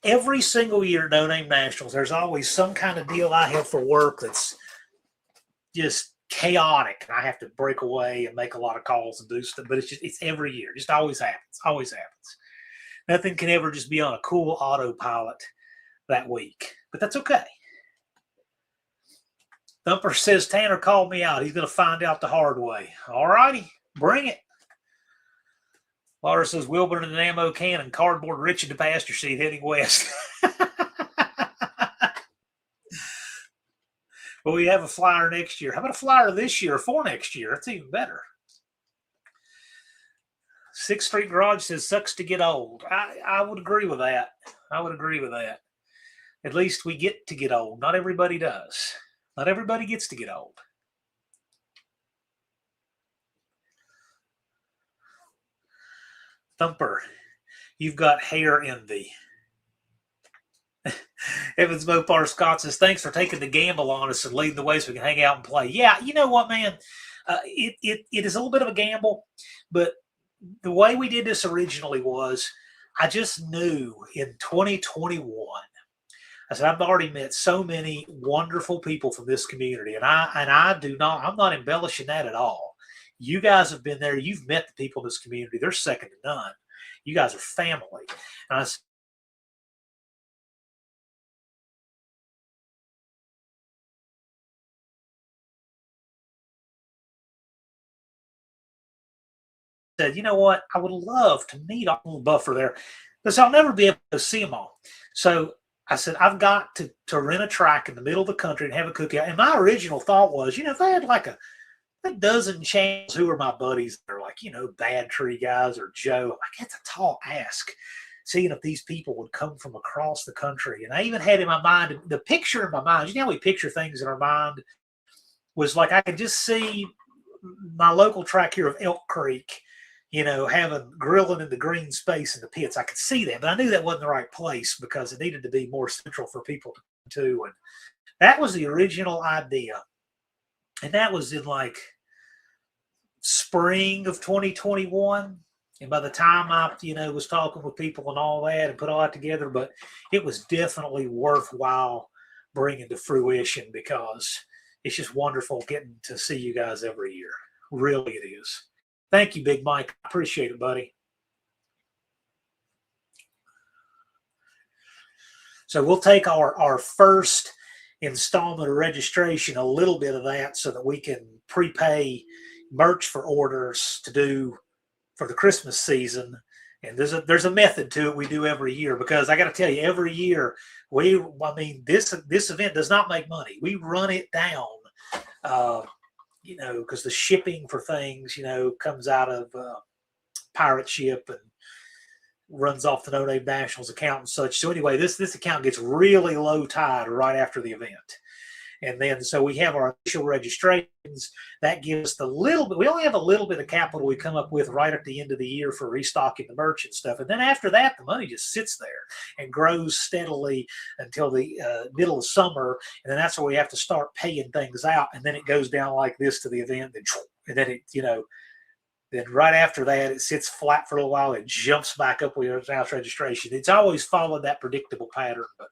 every single year, No Name Nationals, there's always some kind of deal I have for work that's just chaotic, and I have to break away and make a lot of calls and do stuff. But it's every year. It just always happens. Always happens. Nothing can ever just be on a cool autopilot that week. But that's okay. Thumper says Tanner called me out. He's going to find out the hard way. All righty, bring it. Laura says, Wilburn in an ammo can and cardboard rich in the pasture seat heading west. Well, we have a flyer next year. How about a flyer this year for next year? That's even better. 6th Street Garage says, sucks to get old. I would agree with that. I would agree with that. At least we get to get old. Not everybody does. Not everybody gets to get old. Thumper, you've got hair envy. Evans Mopar Scott says, thanks for taking the gamble on us and leading the way so we can hang out and play. Yeah, you know what, man? It is a little bit of a gamble, but the way we did this originally was I just knew in 2021, I said, I've already met so many wonderful people from this community, and I'm not embellishing that at all. You guys have been there. You've met the people in this community. They're second to none. You guys are family. And I said, you know what? I would love to meet a little buffer there because I'll never be able to see them all. So I said, I've got to rent a track in the middle of the country and have a cookout. And my original thought was, if I had like a dozen channels who are my buddies that are like, Bad Tree guys or Joe, like that's a tall ask. Seeing if these people would come from across the country. And I even had in my mind, the picture in my mind, how we picture things in our mind was like I could just see my local track here of Elk Creek, having grilling in the green space in the pits. I could see that, but I knew that wasn't the right place because it needed to be more central for people to. And that was the original idea. And that was in like spring of 2021. And by the time I, was talking with people and all that and put all that together, but it was definitely worthwhile bringing to fruition because it's just wonderful getting to see you guys every year. Really, it is. Thank you, Big Mike. I appreciate it, buddy. So we'll take our first installment of registration, a little bit of that so that we can prepay merch for orders to do for the Christmas season. And there's a method to it we do every year because I got to tell you, every year this event does not make money. We run it down, because the shipping for things, comes out of pirate ship and runs off the No Name Nationals account and such. So anyway, this account gets really low tide right after the event. And then, so we have our initial registrations. That gives us the little bit, we only have a little bit of capital we come up with right at the end of the year for restocking the merch and stuff. And then after that, the money just sits there and grows steadily until the middle of summer. And then that's where we have to start paying things out. And then it goes down like this to the event. And then it, then right after that, it sits flat for a little while. It jumps back up with house registration. It's always followed that predictable pattern. But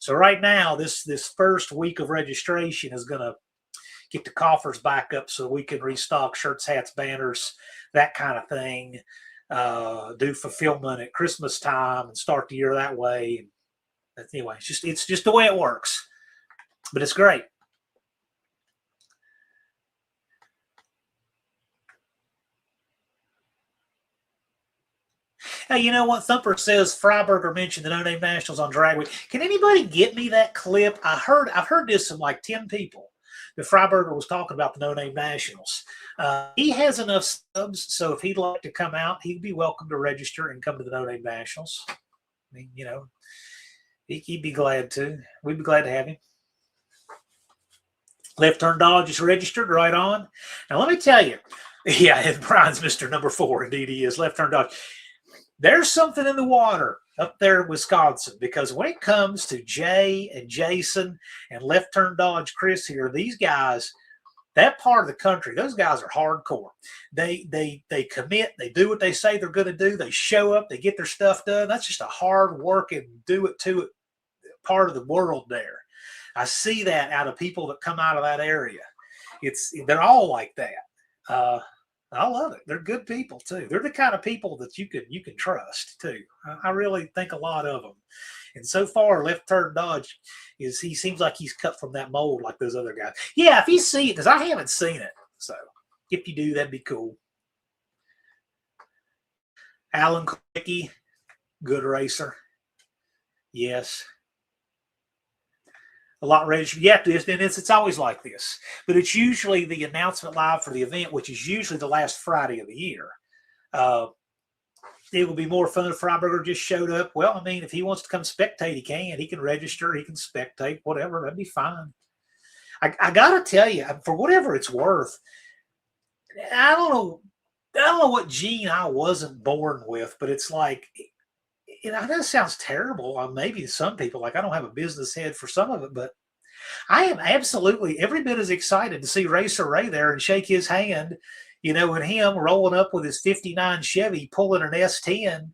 so right now, this first week of registration is going to get the coffers back up so we can restock shirts, hats, banners, that kind of thing, do fulfillment at Christmas time and start the year that way. Anyway, it's just the way it works, but it's great. Hey, you know what? Thumper says Freiberger mentioned the No Name Nationals on Drag Week. Can anybody get me that clip? I've heard this from like 10 people. That Freiberger was talking about the No Name Nationals. He has enough subs, so if he'd like to come out, he'd be welcome to register and come to the No Name Nationals. I mean, he'd be glad to. We'd be glad to have him. Left Turn Dodge is registered, right on. Now, let me tell you, and Brian's Mr. Number 4, indeed he is, Left Turn Dodge. There's something in the water up there in Wisconsin because when it comes to Jay and Jason and Left Turn Dodge Chris here, these guys, that part of the country, those guys are hardcore. They commit, they do what they say they're going to do, they show up, they get their stuff done. That's just a hard working, do it to it part of the world there. I see that out of people that come out of that area. They're all like that. I love it. They're good people too. They're the kind of people that you can trust too. I really think a lot of them. And so far, Left Turn Dodge he seems like he's cut from that mold like those other guys. Yeah, if you see it, because I haven't seen it. So if you do, that'd be cool. Alan Quickie, good racer. Yes. A lot registered. Yeah, it's always like this. But it's usually the announcement live for the event, which is usually the last Friday of the year. It would be more fun if Freiberger just showed up. Well, I mean, if he wants to come spectate, he can. He can register. He can spectate, whatever. That'd be fine. I got to tell you, for whatever it's worth, I don't know what gene I wasn't born with, but it's like, I know it sounds terrible. Maybe to some people, like I don't have a business head for some of it, but I am absolutely every bit as excited to see Racer Ray there and shake his hand, and him rolling up with his 59 Chevy, pulling an S10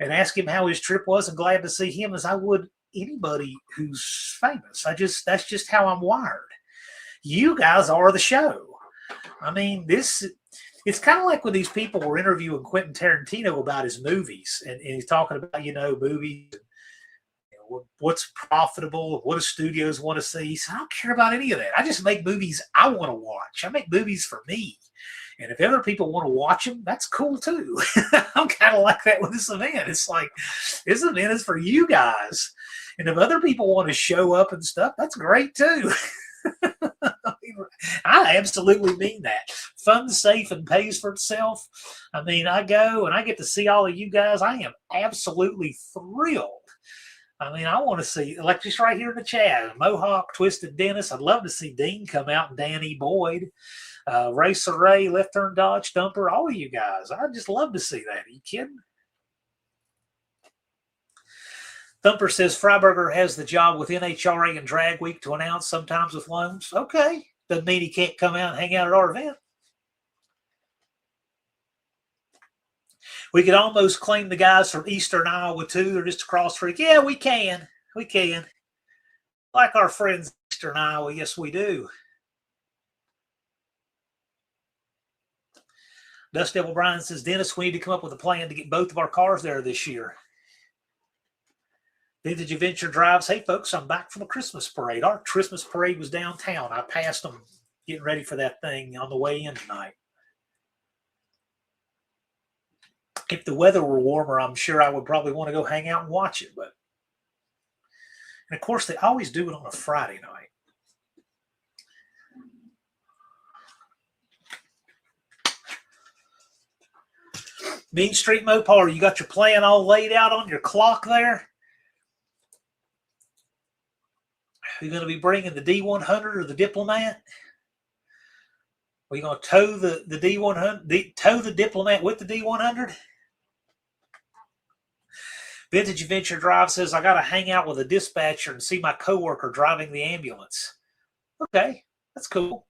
and ask him how his trip was, and glad to see him as I would anybody who's famous. That's just how I'm wired. You guys are the show. I mean, it's kind of like when these people were interviewing Quentin Tarantino about his movies, and he's talking about, movies, what's profitable, what do studios want to see. He said, I don't care about any of that. I just make movies I want to watch. I make movies for me. And if other people want to watch them, that's cool too. I'm kind of like that with this event. It's like, this event is for you guys. And if other people want to show up and stuff, that's great too. I absolutely mean that. Fun's safe and pays for itself. I mean, I go and I get to see all of you guys. I am absolutely thrilled. I mean, I want to see, like just right here in the chat, Mohawk, Twisted Dennis. I'd love to see Dean come out and Danny Boyd, Racer Ray, Left Turn Dodge Stumper, all of you guys. I'd just love to see that. Are you kidding? Thumper says Freiberger has the job with NHRA and Drag Week to announce sometimes with loans. Okay. Doesn't mean he can't come out and hang out at our event. We could almost claim the guys from Eastern Iowa too. They're just across the street. Yeah, we can. We can. Like our friends in Eastern Iowa. Yes, we do. Dust Devil Brian says, Dennis, we need to come up with a plan to get both of our cars there this year. Vintage Adventure Drives. Hey, folks, I'm back from a Christmas parade. Our Christmas parade was downtown. I passed them getting ready for that thing on the way in tonight. If the weather were warmer, I'm sure I would probably want to go hang out and watch it. And of course, they always do it on a Friday night. Bean Street Mopar, you got your plan all laid out on your clock there? Are you going to be bringing the D100 or the Diplomat? Are you going to tow the D100, tow the Diplomat with the D100? Vintage Adventure Drive says, I got to hang out with a dispatcher and see my coworker driving the ambulance. Okay, that's cool.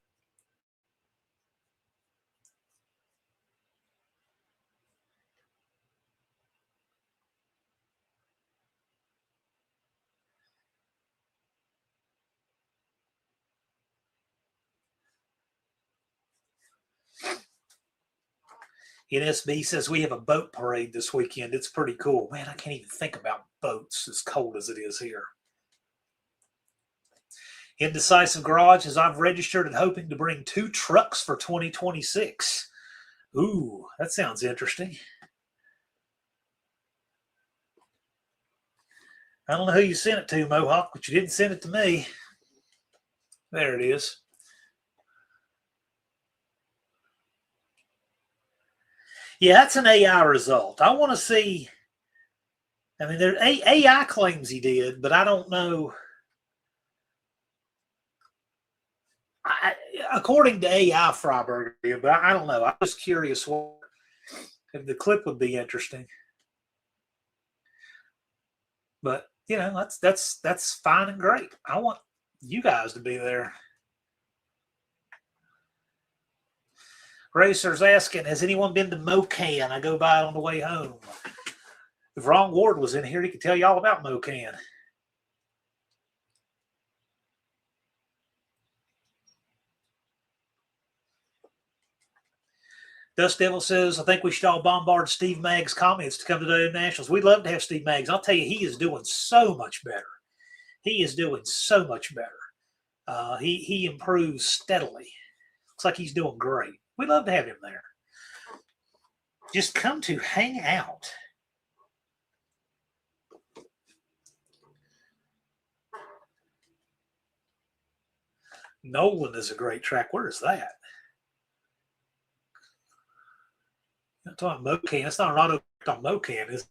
NSB says we have a boat parade this weekend. It's pretty cool. Man, I can't even think about boats as cold as it is here. Indecisive Garage says I've registered and hoping to bring 2 trucks for 2026. Ooh, that sounds interesting. I don't know who you sent it to, Mohawk, but you didn't send it to me. There it is. Yeah, that's an AI result. I want to see. I mean, there AI claims he did, but I don't know. According to AI, Freiberger, but I don't know. I'm just curious if the clip would be interesting. But that's fine and great. I want you guys to be there. Racer's asking, has anyone been to Mocan? I go by it on the way home. If Ron Ward was in here, he could tell you all about Mocan. Dust Devil says, I think we should all bombard Steve Magg's comments to come to the Nationals. We'd love to have Steve Maggs. I'll tell you, he is doing so much better. He is doing so much better. He improves steadily. Looks like he's doing great. We'd love to have him there. just come to hang out. Nolan is a great track. Where is that? I'm talking Mocan. It's not an auto on Mocan, is it?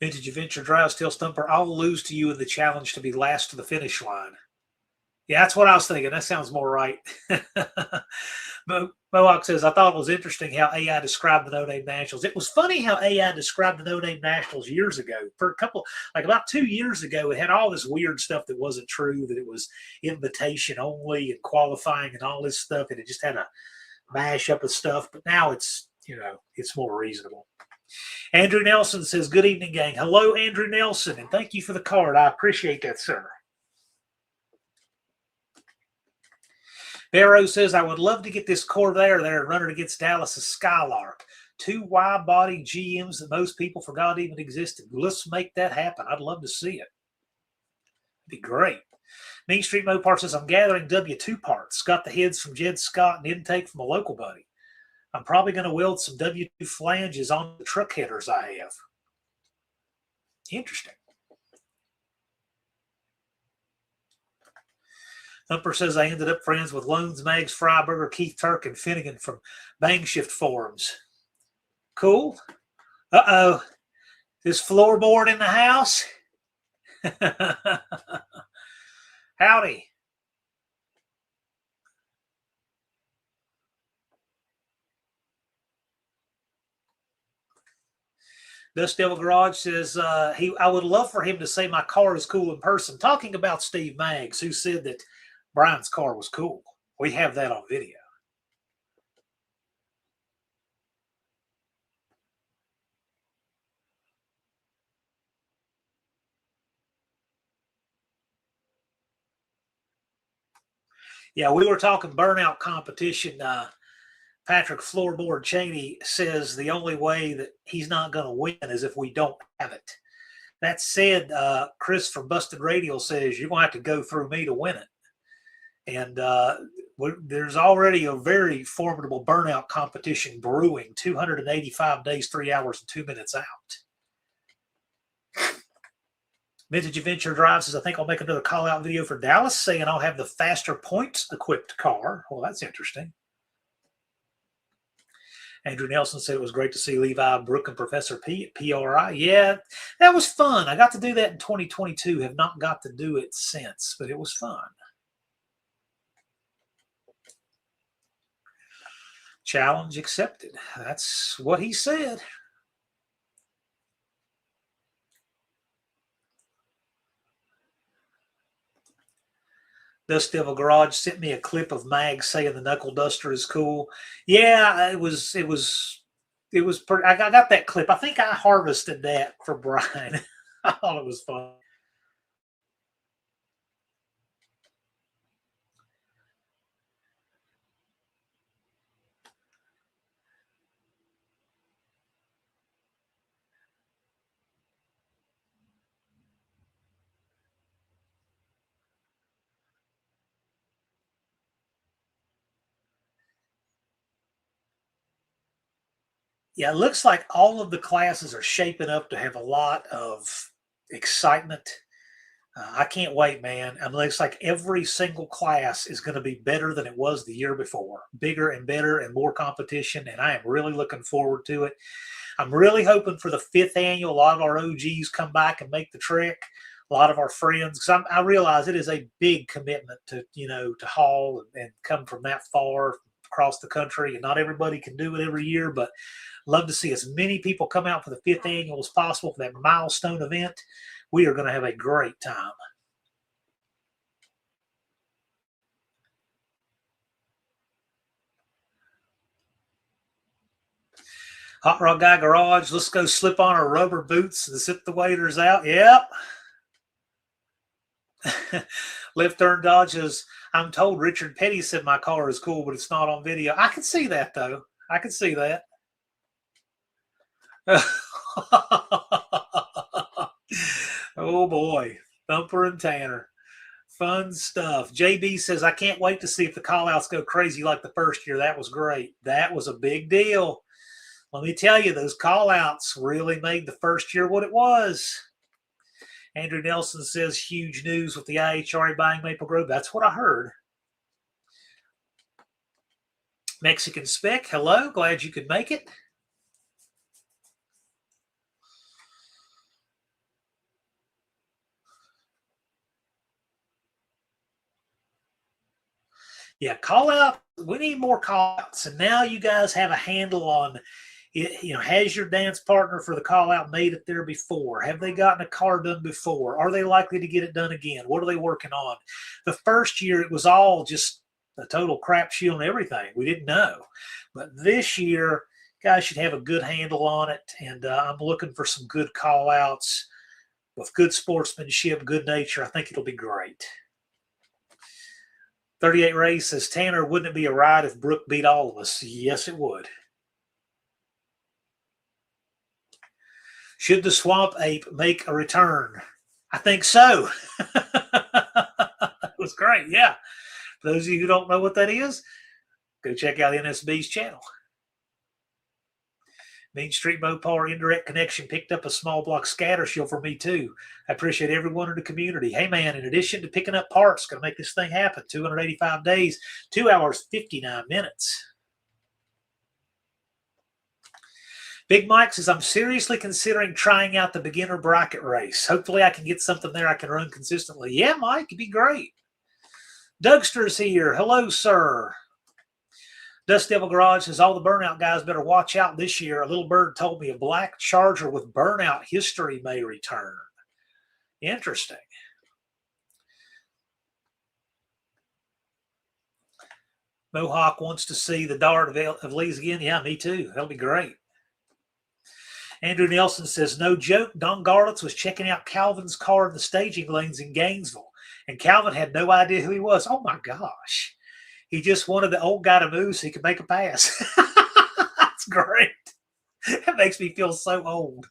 Vintage Adventure Drive, Steel Stumper. I'll lose to you in the challenge to be last to the finish line. Yeah, that's what I was thinking. That sounds more right. Mohawk says, I thought it was interesting how AI described the No Name Nationals. It was funny how AI described the No Name Nationals years ago. For a couple, like about 2 years ago, it had all this weird stuff that wasn't true, that it was invitation only and qualifying and all this stuff, and it just had a mashup of stuff. But now it's, it's more reasonable. Andrew Nelson says, good evening, gang. Hello, Andrew Nelson, and thank you for the card. I appreciate that, sir. Barrow says, I would love to get this Corvair there and run it against Dallas's Skylark. 2 wide-body GMs that most people forgot even existed. Let's make that happen. I'd love to see it. It'd be great. Main Street Mopar says, I'm gathering W2 parts. Got the heads from Jed Scott and intake from a local buddy. I'm probably going to weld some W2 flanges on the truck headers I have. Interesting. Thumper says, I ended up friends with Loans, Mags, Freiberger, Keith Turk, and Finnegan from Bang Shift forums. Cool. Uh-oh. This floorboard in the house? Howdy. Dust Devil Garage says, I would love for him to say my car is cool in person. Talking about Steve Maggs, who said that Brian's car was cool. We have that on video. Yeah, we were talking burnout competition. Patrick Floorboard Cheney says the only way that he's not going to win is if we don't have it. That said, Chris from Busted Radial says you're going to have to go through me to win it. And there's already a very formidable burnout competition brewing, 285 days, 3 hours, and 2 minutes out. Vintage Adventure Drive says, I think I'll make another call-out video for Dallas saying I'll have the faster points-equipped car. Well, that's interesting. Andrew Nelson said it was great to see Levi, Brooke, and Professor P at PRI. Yeah, that was fun. I got to do that in 2022. Have not got to do it since, but it was fun. Challenge accepted. That's what he said. Dust Devil Garage sent me a clip of Mag saying the knuckle duster is cool. Yeah, it was pretty, I got that clip. I think I harvested that for Brian. I thought it was fun. Yeah, it looks like all of the classes are shaping up to have a lot of excitement. I can't wait, man. It looks like every single class is going to be better than it was the year before. Bigger and better and more competition, and I am really looking forward to it. I'm really hoping for the 5th annual. A lot of our OGs come back and make the trek. A lot of our friends, because I realize it is a big commitment to, to haul and come from that far across the country, and not everybody can do it every year, but love to see as many people come out for the 5th annual as possible for that milestone event. We are going to have a great time. Hot Rod Guy Garage, let's go slip on our rubber boots and zip the waders out. Yep. Left Turn Dodges. I'm told Richard Petty said my car is cool, but it's not on video. I can see that, though. I can see that. Oh, boy. Thumper and Tanner. Fun stuff. JB says, I can't wait to see if the call-outs go crazy like the first year. That was great. That was a big deal. Let me tell you, those call-outs really made the first year what it was. Andrew Nelson says, huge news with the AHRA buying Maple Grove. That's what I heard. Mexican Spec, hello. Glad you could make it. Yeah, call out. We need more call outs. And now you guys have a handle on it. You know, has your dance partner for the call out made it there before? Have they gotten a car done before? Are they likely to get it done again? What are they working on? The first year, it was all just a total crapshoot on everything. We didn't know. But this year, guys should have a good handle on it. And I'm looking for some good call outs with good sportsmanship, good nature. I think it'll be great. 38 Ray says, Tanner, wouldn't it be a ride if Brooke beat all of us? Yes, it would. Should the swamp ape make a return? I think so. It was great. Yeah. For those of you who don't know what that is, go check out NSB's channel. Main Street Mopar Indirect Connection picked up a small block scatter shield for me too. I appreciate everyone in the community. Hey man, in addition to picking up parts, going to make this thing happen. 285 days, 2 hours, 59 minutes. Big Mike says, I'm seriously considering trying out the beginner bracket race. Hopefully I can get something there I can run consistently. Yeah, Mike, it'd be great. Dougster's here. Hello, sir. Dust Devil Garage says, all the burnout guys better watch out this year. A little bird told me a black Charger with burnout history may return. Interesting. Mohawk wants to see the Dart of Lee's again. Yeah, me too. That'll be great. Andrew Nelson says, no joke, Don Garlitz was checking out Calvin's car in the staging lanes in Gainesville, and Calvin had no idea who he was. Oh, my gosh. He just wanted the old guy to move so he could make a pass. That's great. That makes me feel so old.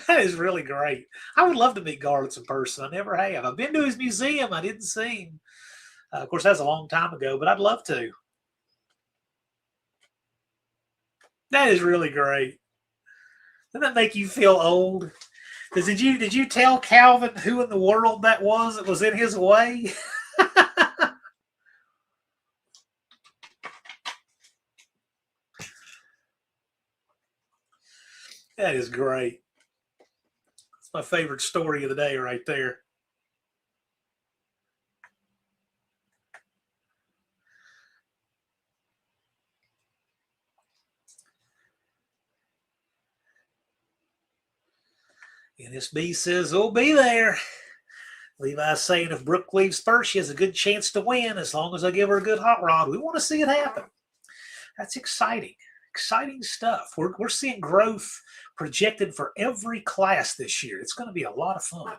That is really great. I would love to meet Garlitz in person. I never have. I've been to his museum. I didn't see him. Of course, that's a long time ago, but I'd love to. That is really great. Doesn't that make you feel old? Did you tell Calvin who in the world that was in his way? That is great. That's my favorite story of the day right there. NSB says, we'll be there. Levi's saying if Brooke leaves first, she has a good chance to win as long as I give her a good hot rod. We want to see it happen. That's exciting. Exciting stuff. We're seeing growth projected for every class this year. It's going to be a lot of fun.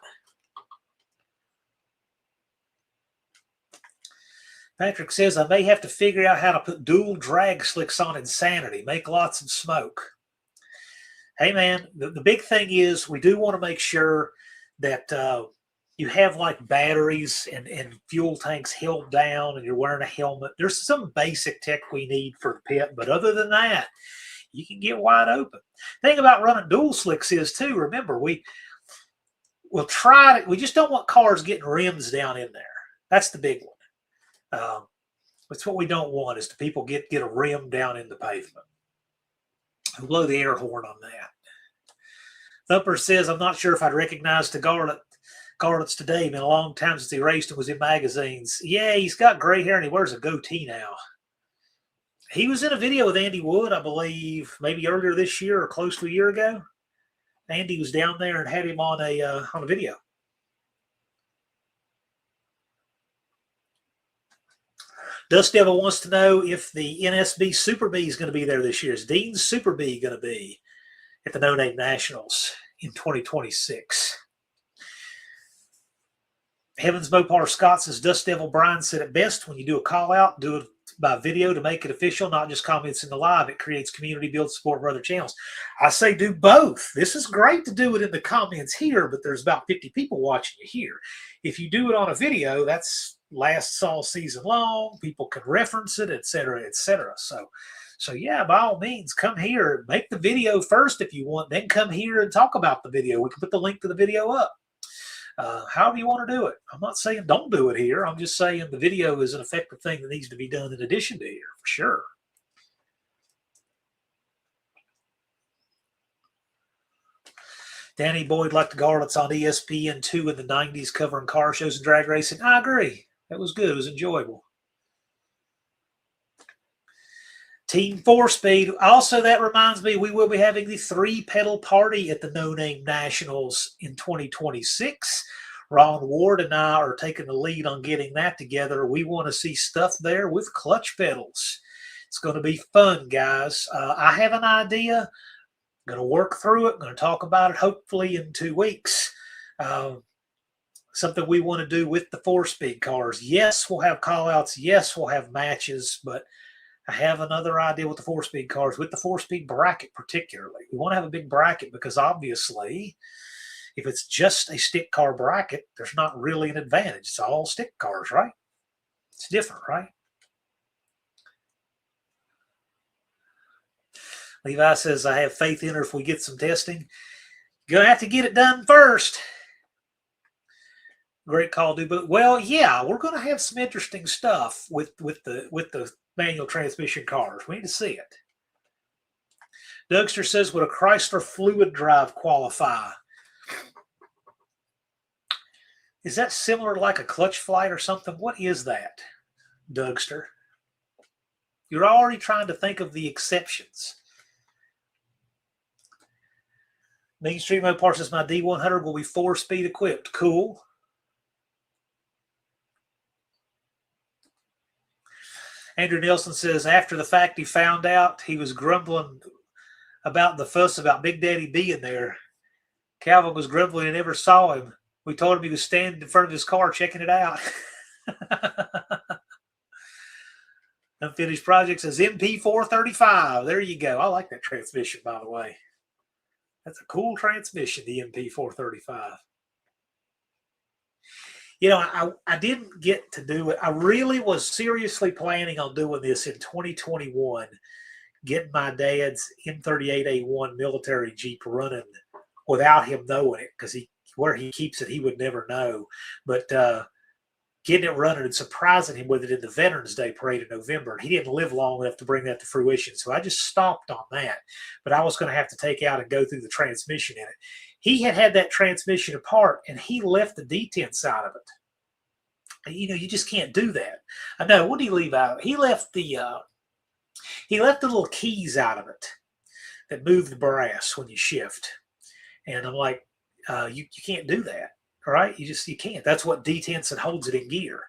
Patrick says, I may have to figure out how to put dual drag slicks on Insanity. Make lots of smoke. Hey, man, the big thing is we do want to make sure that you have like batteries and fuel tanks held down and you're wearing a helmet. There's some basic tech we need for the pit, but other than that, you can get wide open. The thing about running dual slicks is too, remember, we'll try to, we just don't want cars getting rims down in there. That's the big one. That's what we don't want is the people get a rim down in the pavement. I'll blow the air horn on that. Thumper says, I'm not sure if I'd recognize the Garlitz today. Been a long time since he raced and was in magazines. Yeah, he's got gray hair and he wears a goatee now. He was in a video with Andy Wood, I believe, maybe earlier this year or close to a year ago. Andy was down there and had him on a video. Dust Devil wants to know if the NSB Super B is going to be there this year. Is Dean's Super B going to be at the No Name Nationals in 2026? Heavens Mopar Scott says, Dust Devil Brian said it best, when you do a call out, do it by video to make it official, not just comments in the live. It creates community, builds support for other channels. I say do both. This is great to do it in the comments here, but there's about 50 people watching you here. If you do it on a video, that's lasts all season long. People can reference it, etc., etc. So yeah, by all means, come here. Make the video first if you want, then come here and talk about the video. We can put the link to the video up. However you want to do it. I'm not saying don't do it here. I'm just saying the video is an effective thing that needs to be done in addition to here, for sure. Danny Boyd liked the Garlets on ESPN2 in the 90s covering car shows and drag racing. I agree. That was good. It was enjoyable. Team 4-Speed. Also, that reminds me, we will be having the 3-pedal party at the No Name Nationals in 2026. Ron Ward and I are taking the lead on getting that together. We want to see stuff there with clutch pedals. It's going to be fun, guys. I have an idea. I'm going to work through it. I'm going to talk about it hopefully in 2 weeks. Something we want to do with the 4-speed cars. Yes, we'll have call-outs. Yes, we'll have matches, but I have another idea with the 4-speed cars, with the 4-speed bracket particularly. We want to have a big bracket because obviously if it's just a stick car bracket, there's not really an advantage. It's all stick cars, right? It's different, right? Levi says, I have faith in her if we get some testing. You're going to have to get it done first. Great call, dude. But well, yeah, we're going to have some interesting stuff with the manual transmission cars. We need to see it. Dougster says, would a Chrysler fluid drive qualify? Is that similar to like a clutch flight or something? What is that, Dougster? You're already trying to think of the exceptions. Main Street Mopar says, my D100 will be 4-speed equipped. Cool. Andrew Nelson says, after the fact he found out, he was grumbling about the fuss about Big Daddy being there. Calvin was grumbling and never saw him. We told him he was standing in front of his car checking it out. Unfinished Project says MP435. There you go. I like that transmission, by the way. That's a cool transmission, the MP435. You know, I didn't get to do it. I really was seriously planning on doing this in 2021, getting my dad's M38A1 military Jeep running without him knowing it, because where he keeps it, he would never know. But getting it running and surprising him with it in the Veterans Day parade in November. He didn't live long enough to bring that to fruition, so I just stopped on that. But I was going to have to take out and go through the transmission in it. He had that transmission apart, and he left the detents out of it. You know, you just can't do that. I know. What did he leave out? He left the little keys out of it that move the brass when you shift. And I'm like, you can't do that. All right, you can't. That's what detents and holds it in gear.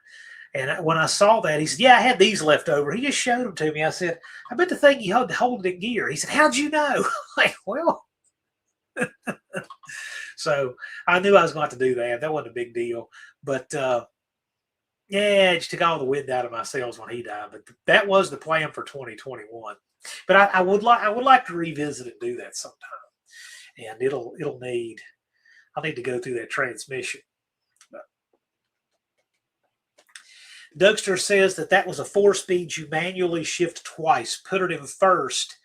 And when I saw that, he said, yeah, I had these left over. He just showed them to me. I said, I bet the thing you had to hold it in gear. He said, how'd you know? Like, well, so I knew I was going to have to do that. That wasn't a big deal. But yeah, it just took all the wind out of my sails when he died. But that was the plan for 2021. But I would like to revisit and do that sometime. And I'll need to go through that transmission. But Dougster says that was a 4-speed you manually shift twice. Put it in first.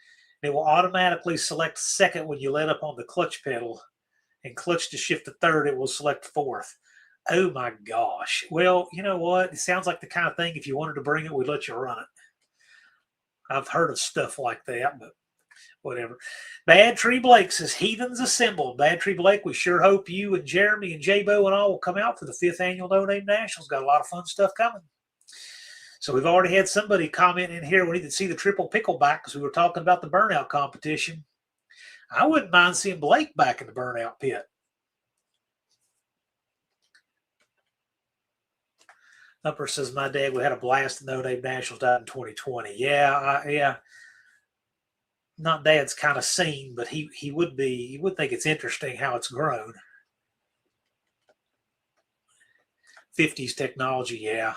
It will automatically select second when you let up on the clutch pedal, and clutch to shift to third, it will select fourth. Oh my gosh. Well, you know what? It sounds like the kind of thing, if you wanted to bring it, we'd let you run it. I've heard of stuff like that, but whatever. Bad Tree Blake says, heathens assembled. Bad Tree Blake, we sure hope you and Jeremy and J-Bo and all will come out for the 5th annual No Name Nationals. Got a lot of fun stuff coming. So we've already had somebody comment in here. We need to see the triple pickleback because we were talking about the burnout competition. I wouldn't mind seeing Blake back in the burnout pit. Upper says, my dad, we had a blast at No Name Nationals, died in 2020. Yeah. Not dad's kind of scene, but he would think it's interesting how it's grown. 50s technology, yeah.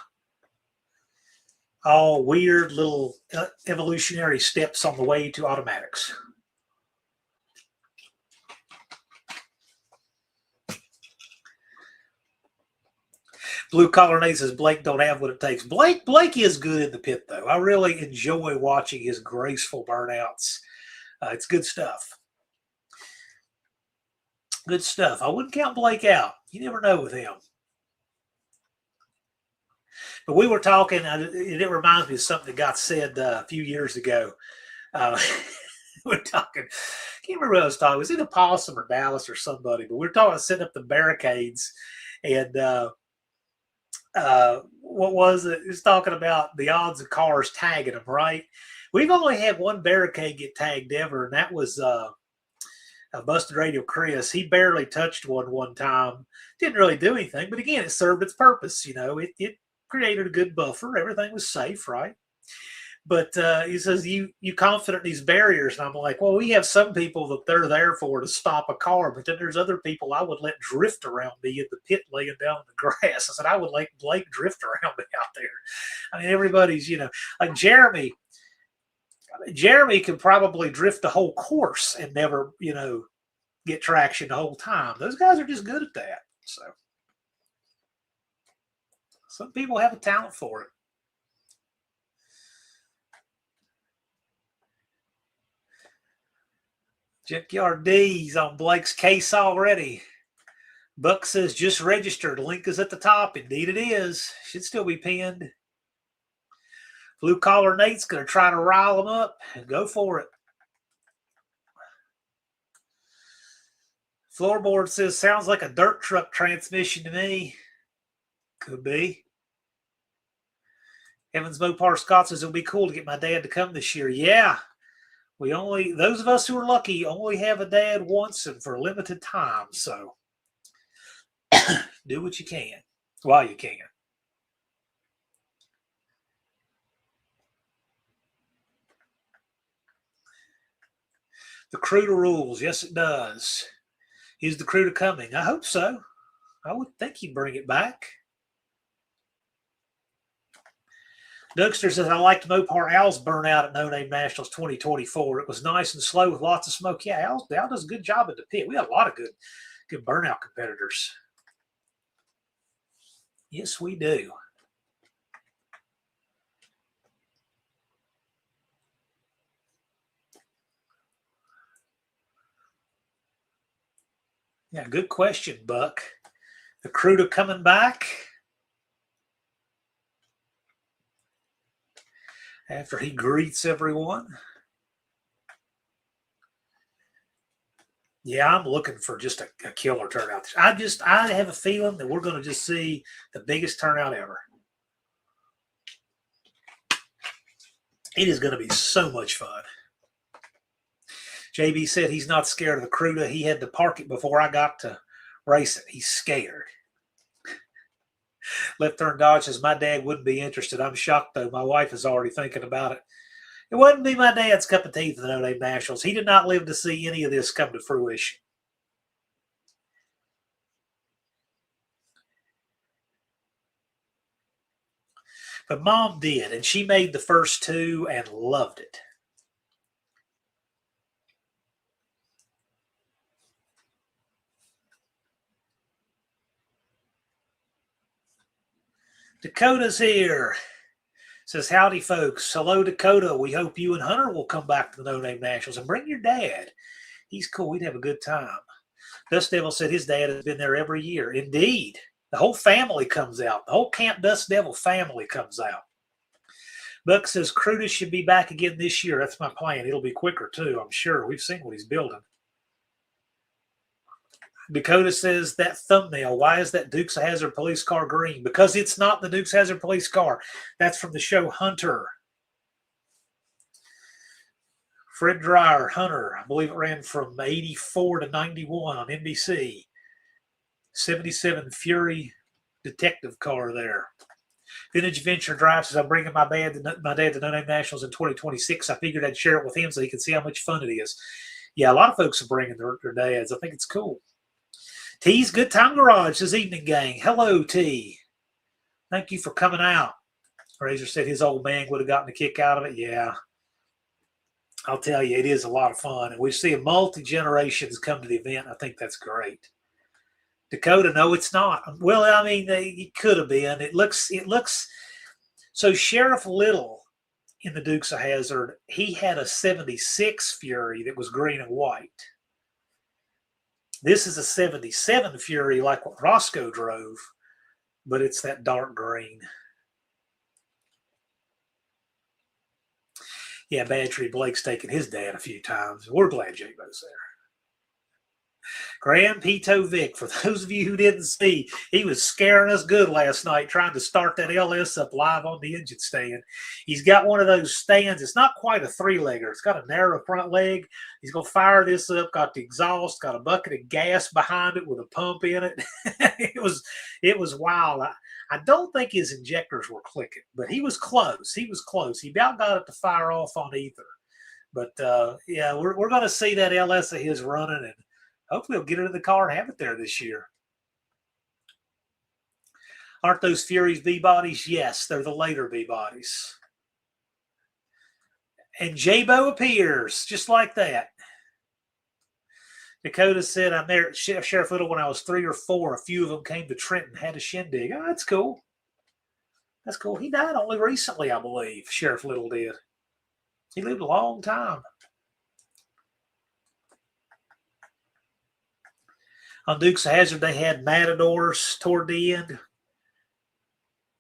all weird little evolutionary steps on the way to automatics. Blue Collar Nate says Blake don't have what it takes. Blake is good in the pit, though. I really enjoy watching his graceful burnouts. It's good stuff. Good stuff. I wouldn't count Blake out. You never know with him. But we were talking, and it reminds me of something that got said a few years ago. We're talking, I can't remember what I was talking. It was either Possum or Dallas or somebody, but we were talking about setting up the barricades. And what was it? It was talking about the odds of cars tagging them, right? We've only had one barricade get tagged ever, and that was Busted Radio Chris. He barely touched one time. Didn't really do anything, but again, it served its purpose. You know, it created a good buffer. Everything was safe, right? But he says, you confident in these barriers? And I'm like, well, we have some people that they're there for to stop a car, but then there's other people I would let drift around me in the pit laying down in the grass. I said, I would let Blake drift around me out there. I mean, everybody's, you know, like Jeremy could probably drift the whole course and never, you know, get traction the whole time. Those guys are just good at that. So some people have a talent for it. Junkyard D's on Blake's case already. Buck says just registered. Link is at the top. Indeed it is. Should still be pinned. Blue Collar Nate's going to try to rile them up and go for it. Floorboard says sounds like a dirt truck transmission to me. Could be. Evans Mopar Scott says it'll be cool to get my dad to come this year. Yeah. Those of us who are lucky only have a dad once and for a limited time. So do what you can while you can. The crew to rules. Yes, it does. Is the crew to coming? I hope so. I would think he'd bring it back. Dougster says, I liked Mopar Al's burnout at No Name Nationals 2024. It was nice and slow with lots of smoke. Yeah, Al does a good job at the pit. We had a lot of good burnout competitors. Yes, we do. Yeah, good question, Buck. The crew to coming back after he greets everyone. Yeah, I'm looking for just a killer turnout. I have a feeling that we're going to just see the biggest turnout ever. It is going to be so much fun. JB said he's not scared of the Cruda. He had to park it before I got to race it. He's scared. Left Turn Dodge says, my dad wouldn't be interested. I'm shocked, though. My wife is already thinking about it. It wouldn't be my dad's cup of tea for the No Name Nationals. He did not live to see any of this come to fruition. But Mom did, and she made the first two and loved it. Dakota's here. Says, howdy, folks. Hello, Dakota. We hope you and Hunter will come back to the No Name Nationals and bring your dad. He's cool. We'd have a good time. Dust Devil said his dad has been there every year. Indeed. The whole family comes out. The whole Camp Dust Devil family comes out. Buck says, Cruda should be back again this year. That's my plan. It'll be quicker, too, I'm sure. We've seen what he's building. Dakota says, that thumbnail, why is that Dukes of Hazzard police car green? Because it's not the Dukes of Hazzard police car. That's from the show Hunter. Fred Dreyer, Hunter, I believe it ran from 84 to 91 on NBC. 77 Fury detective car there. Vintage Venture Drive says, I'm bringing my dad to No Name Nationals in 2026. I figured I'd share it with him so he can see how much fun it is. Yeah, a lot of folks are bringing their dads. I think it's cool. T's Good Time Garage this evening, gang. Hello, T. Thank you for coming out. Razor said his old man would have gotten a kick out of it. Yeah. I'll tell you, it is a lot of fun. And we see multi-generations come to the event. I think that's great. Dakota, no, it's not. Well, I mean, it could have been. It looks. So Sheriff Little in the Dukes of Hazzard, he had a 76 Fury that was green and white. This is a 77 Fury like what Roscoe drove, but it's that dark green. Yeah, Bad Tree Blake's taken his dad a few times. We're glad J-Bo's there. Grand Pito Vic, for those of you who didn't see, he was scaring us good last night trying to start that LS up live on the engine stand. He's got one of those stands. It's not quite a three-legger. It's got a narrow front leg. He's going to fire this up, got the exhaust, got a bucket of gas behind it with a pump in it. It was wild. I don't think his injectors were clicking, but he was close. He was close. He about got it to fire off on ether. But, yeah, we're going to see that LS of his running, and hopefully he'll get it in the car and have it there this year. Aren't those Furies B-bodies? Yes, they're the later B-bodies. And J-Bo appears, just like that. Dakota said, I met Sheriff Little when I was 3 or 4. A few of them came to Trenton, had a shindig. Oh, that's cool. That's cool. He died only recently, I believe, Sheriff Little did. He lived a long time. On Dukes of Hazzard, they had Matadors toward the end.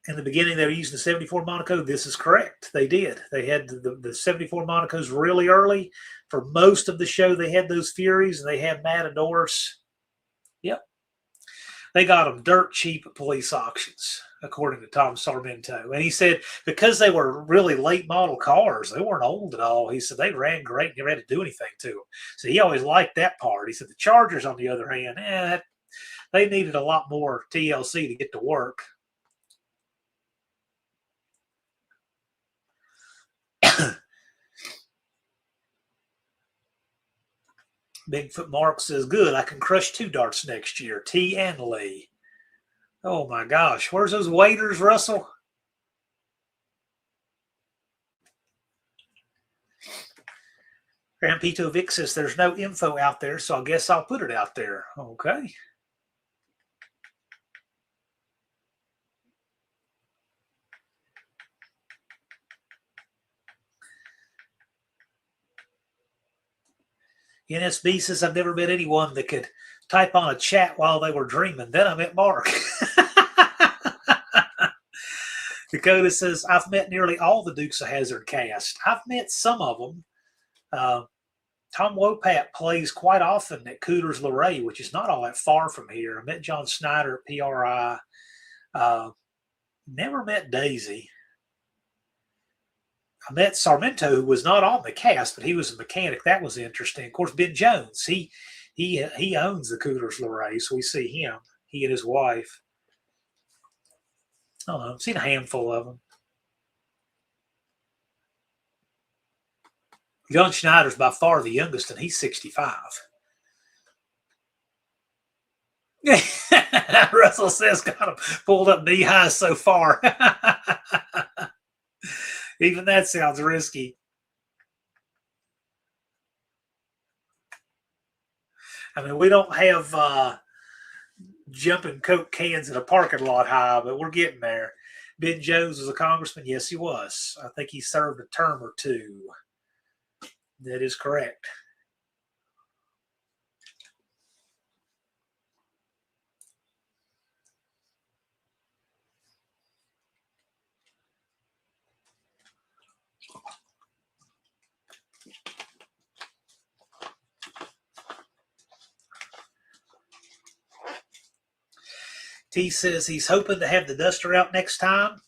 In the beginning, they were using the 74 Monaco. This is correct. They did. They had the 74 Monacos really early. For most of the show, they had those Furies, and they had Matadors. Yep. They got them dirt cheap at police auctions, according to Tom Sarmento. And he said because they were really late model cars, they weren't old at all. He said they ran great and never had to do anything to them. So he always liked that part. He said the Chargers, on the other hand, they needed a lot more TLC to get to work. Bigfoot Mark says, good, I can crush 2 darts next year, T and Lee. Oh, my gosh. Where's those waiters, Russell? Rampito Vic says, there's no info out there, so I guess I'll put it out there. Okay. NSB says, I've never met anyone that could type on a chat while they were dreaming. Then I met Mark. Dakota says, I've met nearly all the Dukes of Hazzard cast. I've met some of them. Tom Wopat plays quite often at Cooters Luray, which is not all that far from here. I met John Snyder at PRI. Never met Daisy. I met Sarmento, who was not on the cast, but he was a mechanic. That was interesting. Of course, Ben Jones, he owns the Cooters Luray, so we see him, he and his wife. I don't know, I've seen a handful of them. John Schneider's by far the youngest, and he's 65. Russell says, got him pulled up knee high so far. Even that sounds risky. I mean, we don't have jumping Coke cans in a parking lot high, but we're getting there. Ben Jones was a congressman. Yes, he was. I think he served a term or 2. That is correct. T says he's hoping to have the Duster out next time.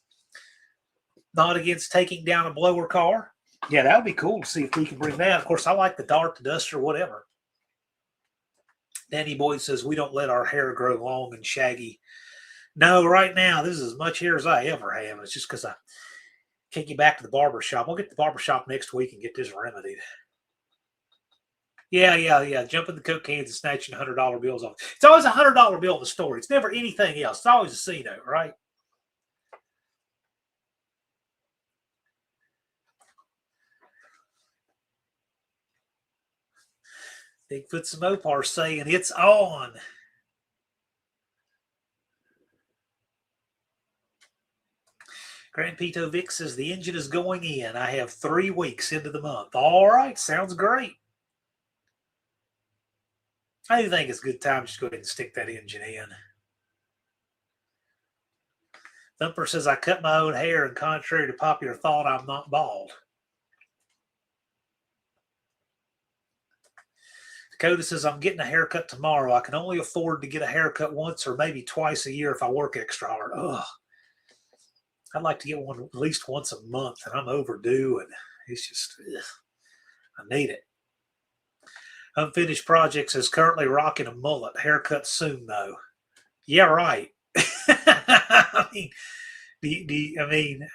Not against taking down a blower car. Yeah, that would be cool to see if we can bring that. Of course, I like the Dart, the Duster, whatever. Danny Boyd says we don't let our hair grow long and shaggy. No, right now, this is as much hair as I ever have. It's just because I can't get back to the barber shop. I'll get to the barber shop next week and get this remedied. Yeah. Jumping the Coke cans and snatching $100 bills off. It's always a $100 bill in the store. It's never anything else. It's always a C note, right? Bigfoot some Mopar saying it's on. Grand Pito Vic says the engine is going in. I have 3 weeks into the month. All right, sounds great. I do think it's a good time just to go ahead and stick that engine in. Thumper says, I cut my own hair, and contrary to popular thought, I'm not bald. Dakota says, I'm getting a haircut tomorrow. I can only afford to get a haircut once or maybe twice a year if I work extra hard. Ugh. I'd like to get one at least once a month, and I'm overdue, and it's just, ugh, I need it. Unfinished Projects is currently rocking a mullet. Haircut soon, though. Yeah, right. I mean,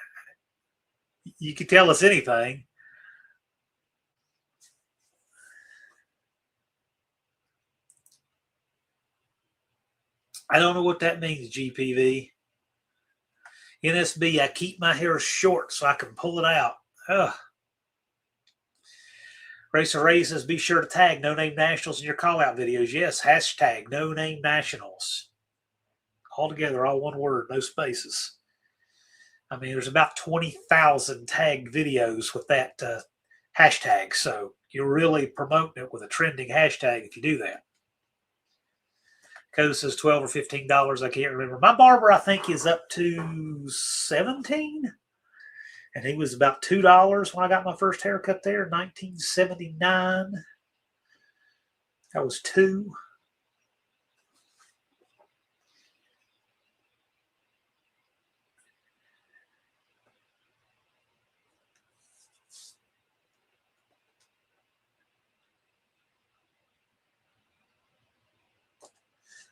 you could tell us anything. I don't know what that means, GPV. NSB, I keep my hair short so I can pull it out. Ugh. Racer Ray says, be sure to tag No Name Nationals in your call-out videos. Yes, hashtag No Name Nationals. All together, all one word, no spaces. I mean, there's about 20,000 tagged videos with that hashtag, so you're really promoting it with a trending hashtag if you do that. Code says $12 or $15. I can't remember. My barber, I think, is up to $17, and he was about $2 when I got my first haircut there in 1979. That was $2.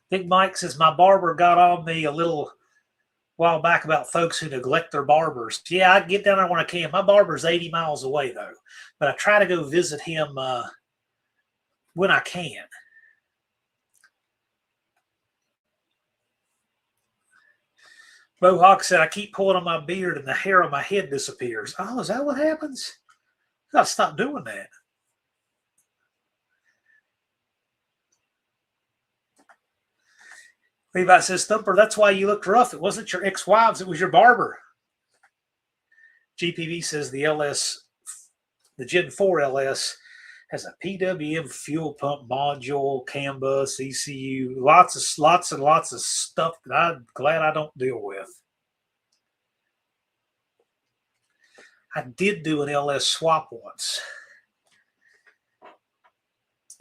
Big Mike says, my barber got on me a little while back about folks who neglect their barbers. Yeah, I get down there when I can. My barber's 80 miles away, though. But I try to go visit him when I can. Mohawk said, I keep pulling on my beard and the hair on my head disappears. Oh, is that what happens? I gotta stop doing that. Levi says, Thumper, that's why you looked rough. It wasn't your ex-wives, it was your barber. GPV says the Gen 4 LS has a PWM fuel pump module, CAN bus, ECU, lots and lots of stuff that I'm glad I don't deal with. I did do an LS swap once.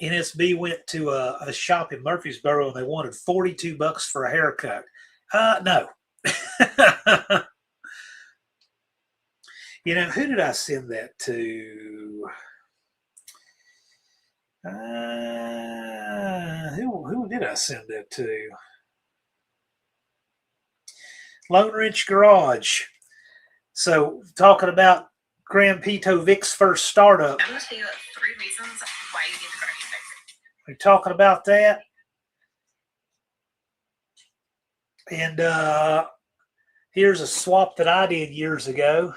NSB went to a shop in Murfreesboro and they wanted $42 for a haircut. No. You know, who did I send that to? Who did I send that to? Lone Wrench Garage. So, talking about Grand Pito Vic's first startup. I'm going to tell you 3 reasons why you need to go to Vic. We're talking about that. And here's a swap that I did years ago.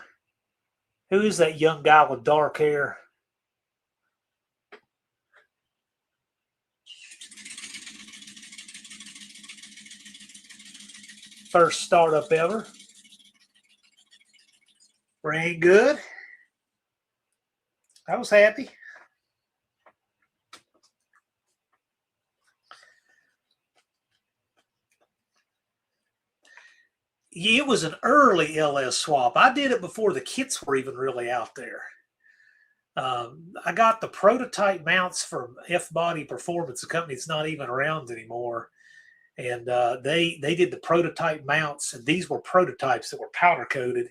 Who is that young guy with dark hair? First startup ever. Ran good. I was happy. It was an early LS swap. I did it before the kits were even really out there. I got the prototype mounts from F-Body Performance, a company that's not even around anymore. And they did the prototype mounts, and these were prototypes that were powder coated.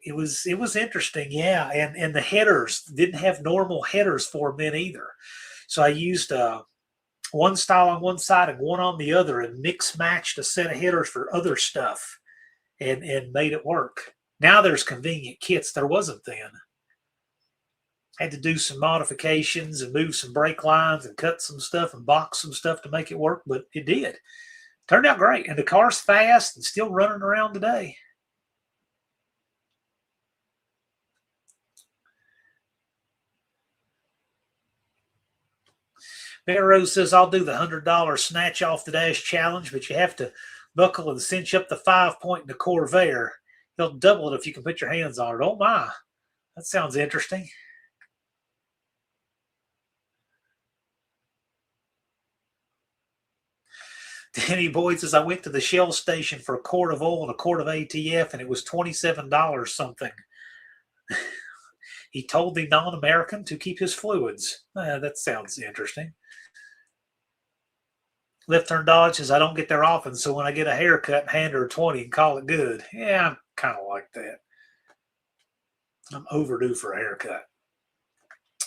It was interesting, yeah. And the headers didn't have normal headers for them then either. So I used one style on one side and one on the other, and mix matched a set of headers for other stuff, and made it work. Now there's convenient kits. There wasn't then. Had to do some modifications and move some brake lines and cut some stuff and box some stuff to make it work, but it did. Turned out great, and the car's fast and still running around today. Bear Rose says, I'll do the $100 snatch off the dash challenge, but you have to buckle and cinch up the 5-point in the Corvair. He'll double it if you can put your hands on it. Oh, my. That sounds interesting. Danny Boyd says, I went to the Shell station for a quart of oil and a quart of ATF, and it was $27 something. He told the non-American to keep his fluids. That sounds interesting. Left Turn Dodge says, I don't get there often, so when I get a haircut, hand her a 20 and call it good. Yeah, I'm kind of like that. I'm overdue for a haircut.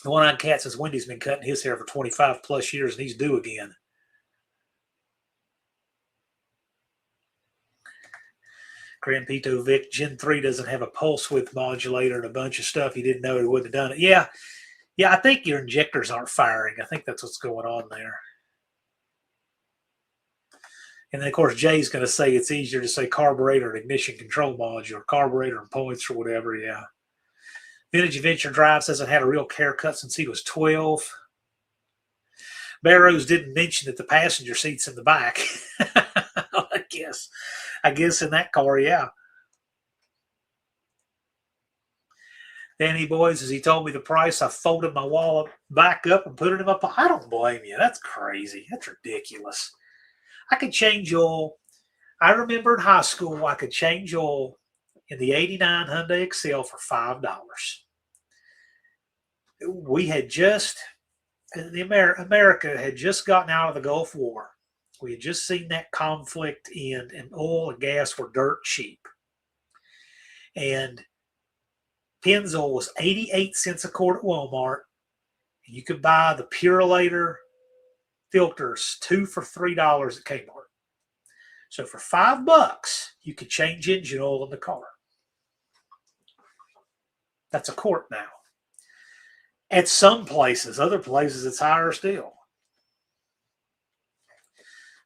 The One-Eyed Cat says, Wendy's been cutting his hair for 25 plus years, and he's due again. Grand Pito Vic, Gen 3 doesn't have a pulse width modulator and a bunch of stuff. He didn't know he wouldn't have done it. Yeah, I think your injectors aren't firing. I think that's what's going on there. And then, of course, Jay's going to say it's easier to say carburetor and ignition control module, carburetor and points or whatever, yeah. Vintage Adventure Drive says I had a real haircut since he was 12. Barrows didn't mention that the passenger seat's in the back. I guess in that car, yeah. Danny Boy says he told me the price. I folded my wallet back up and put it in my pocket. I don't blame you. That's crazy. That's ridiculous. I could change oil. I remember in high school I could change oil in the 89 Hyundai Excel for $5. We had just, America had just gotten out of the Gulf War. We had just seen that conflict end, and oil and gas were dirt cheap. And Pennzoil was 88 cents a quart at Walmart. And you could buy the Purolator filters 2 for $3 at Kmart. So for $5, you could change engine oil in the car. That's a quart now. At some places, other places it's higher still.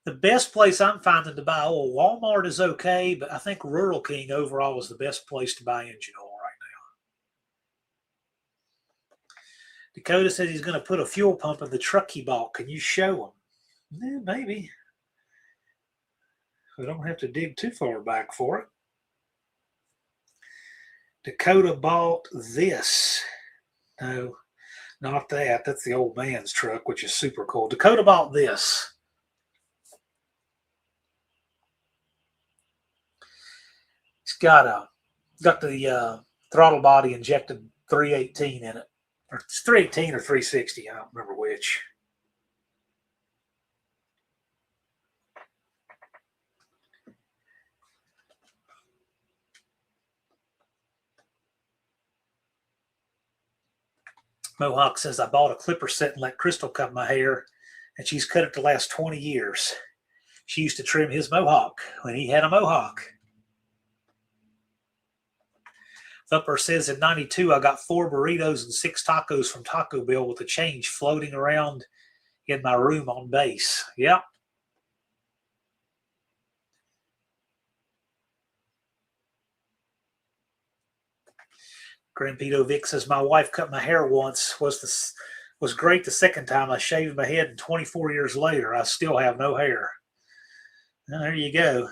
The best place I'm finding to buy oil, Walmart is okay, but I think Rural King overall is the best place to buy engine oil right now. Dakota says he's going to put a fuel pump in the truck he bought. Can you show him? Yeah, maybe. We don't have to dig too far back for it. Dakota bought this. No, not that. That's the old man's truck, which is super cool. Dakota bought this. It's got the throttle body injected 318 in it. Or it's 318 or 360. I don't remember which. Mohawk says, I bought a clipper set and let Crystal cut my hair, and she's cut it to last 20 years. She used to trim his mohawk when he had a mohawk. Thumper says, in 92, I got 4 burritos and 6 tacos from Taco Bell with the change floating around in my room on base. Yep. Grandpedo Vic says, my wife cut my hair once. Was great the second time. I shaved my head, and 24 years later, I still have no hair. Well, there you go.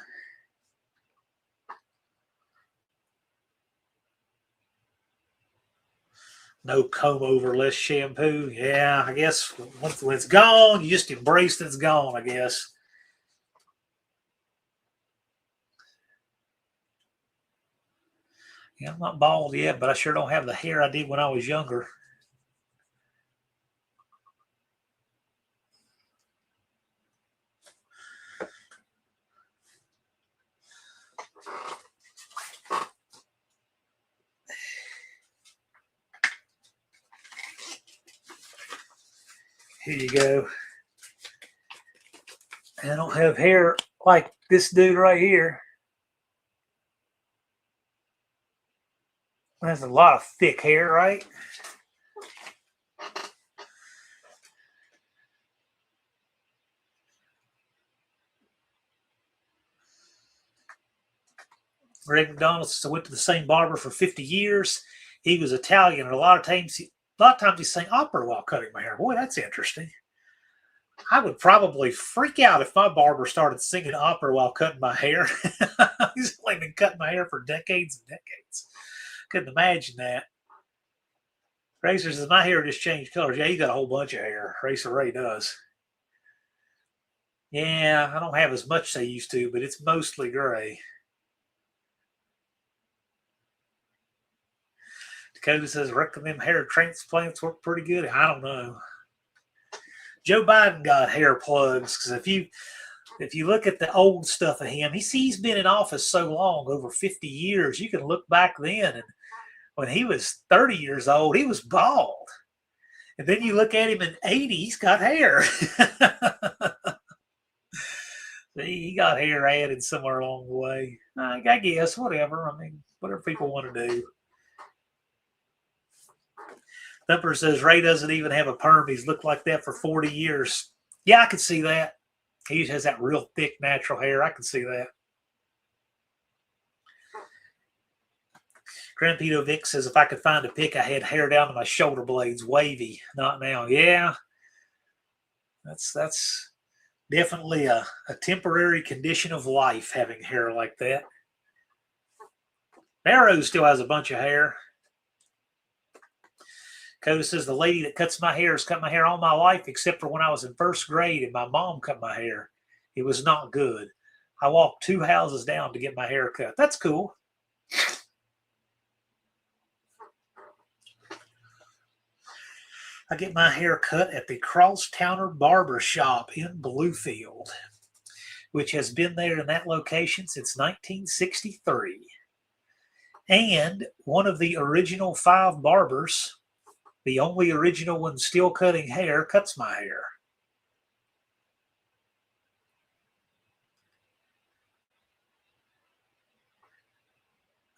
No comb over, less shampoo. Yeah, I guess once it's gone, you just embrace that it's gone, I guess. Yeah, I'm not bald yet, but I sure don't have the hair I did when I was younger. Here you go. I don't have hair like this dude right here. That's a lot of thick hair, right? Greg McDonald says, I went to the same barber for 50 years. He was Italian, and a lot of times he's saying opera while cutting my hair. Boy, that's interesting. I would probably freak out if my barber started singing opera while cutting my hair. He's only been cutting my hair for decades and decades. Couldn't imagine that. Racer says, my hair just changed colors. Yeah, you got a whole bunch of hair. Racer Ray does. Yeah, I don't have as much as I used to, but it's mostly gray. Dakota says, reckon them hair transplants work pretty good. I don't know. Joe Biden got hair plugs because if you look at the old stuff of him, he's been in office so long, over 50 years. You can look back then, and when he was 30 years old, he was bald. And then you look at him in 80, he's got hair. He got hair added somewhere along the way. I guess, whatever. I mean, whatever people want to do. Thumper says, Ray doesn't even have a perm. He's looked like that for 40 years. Yeah, I can see that. He has that real thick, natural hair. I can see that. Grandpito Vic says, if I could find a pic, I had hair down to my shoulder blades, wavy. Not now. Yeah. That's definitely a temporary condition of life, having hair like that. Barrow still has a bunch of hair. Coda says, the lady that cuts my hair has cut my hair all my life, except for when I was in first grade and my mom cut my hair. It was not good. I walked 2 houses down to get my hair cut. That's cool. I get my hair cut at the Crosstowner Barber Shop in Bluefield, which has been there in that location since 1963. And one of the original 5 barbers, the only original one still cutting hair, cuts my hair.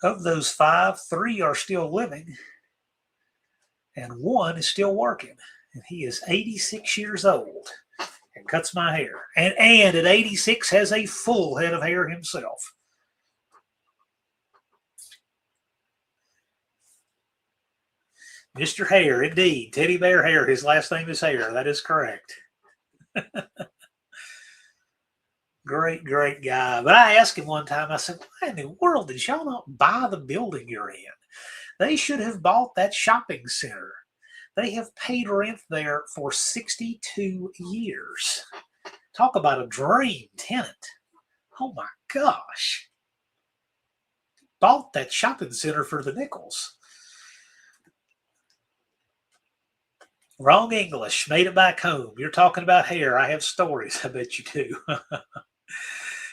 Of those 5, 3 are still living, and 1 is still working. And he is 86 years old and cuts my hair. And at 86 has a full head of hair himself. Mr. Hair, indeed. Teddy Bear Hair. His last name is Hair. That is correct. Great, great guy. But I asked him one time, I said, why in the world did y'all not buy the building you're in? They should have bought that shopping center. They have paid rent there for 62 years. Talk about a dream tenant. Oh my gosh. Bought that shopping center for the nickels. Wrong English. Made it back home. You're talking about hair. I have stories. I bet you do.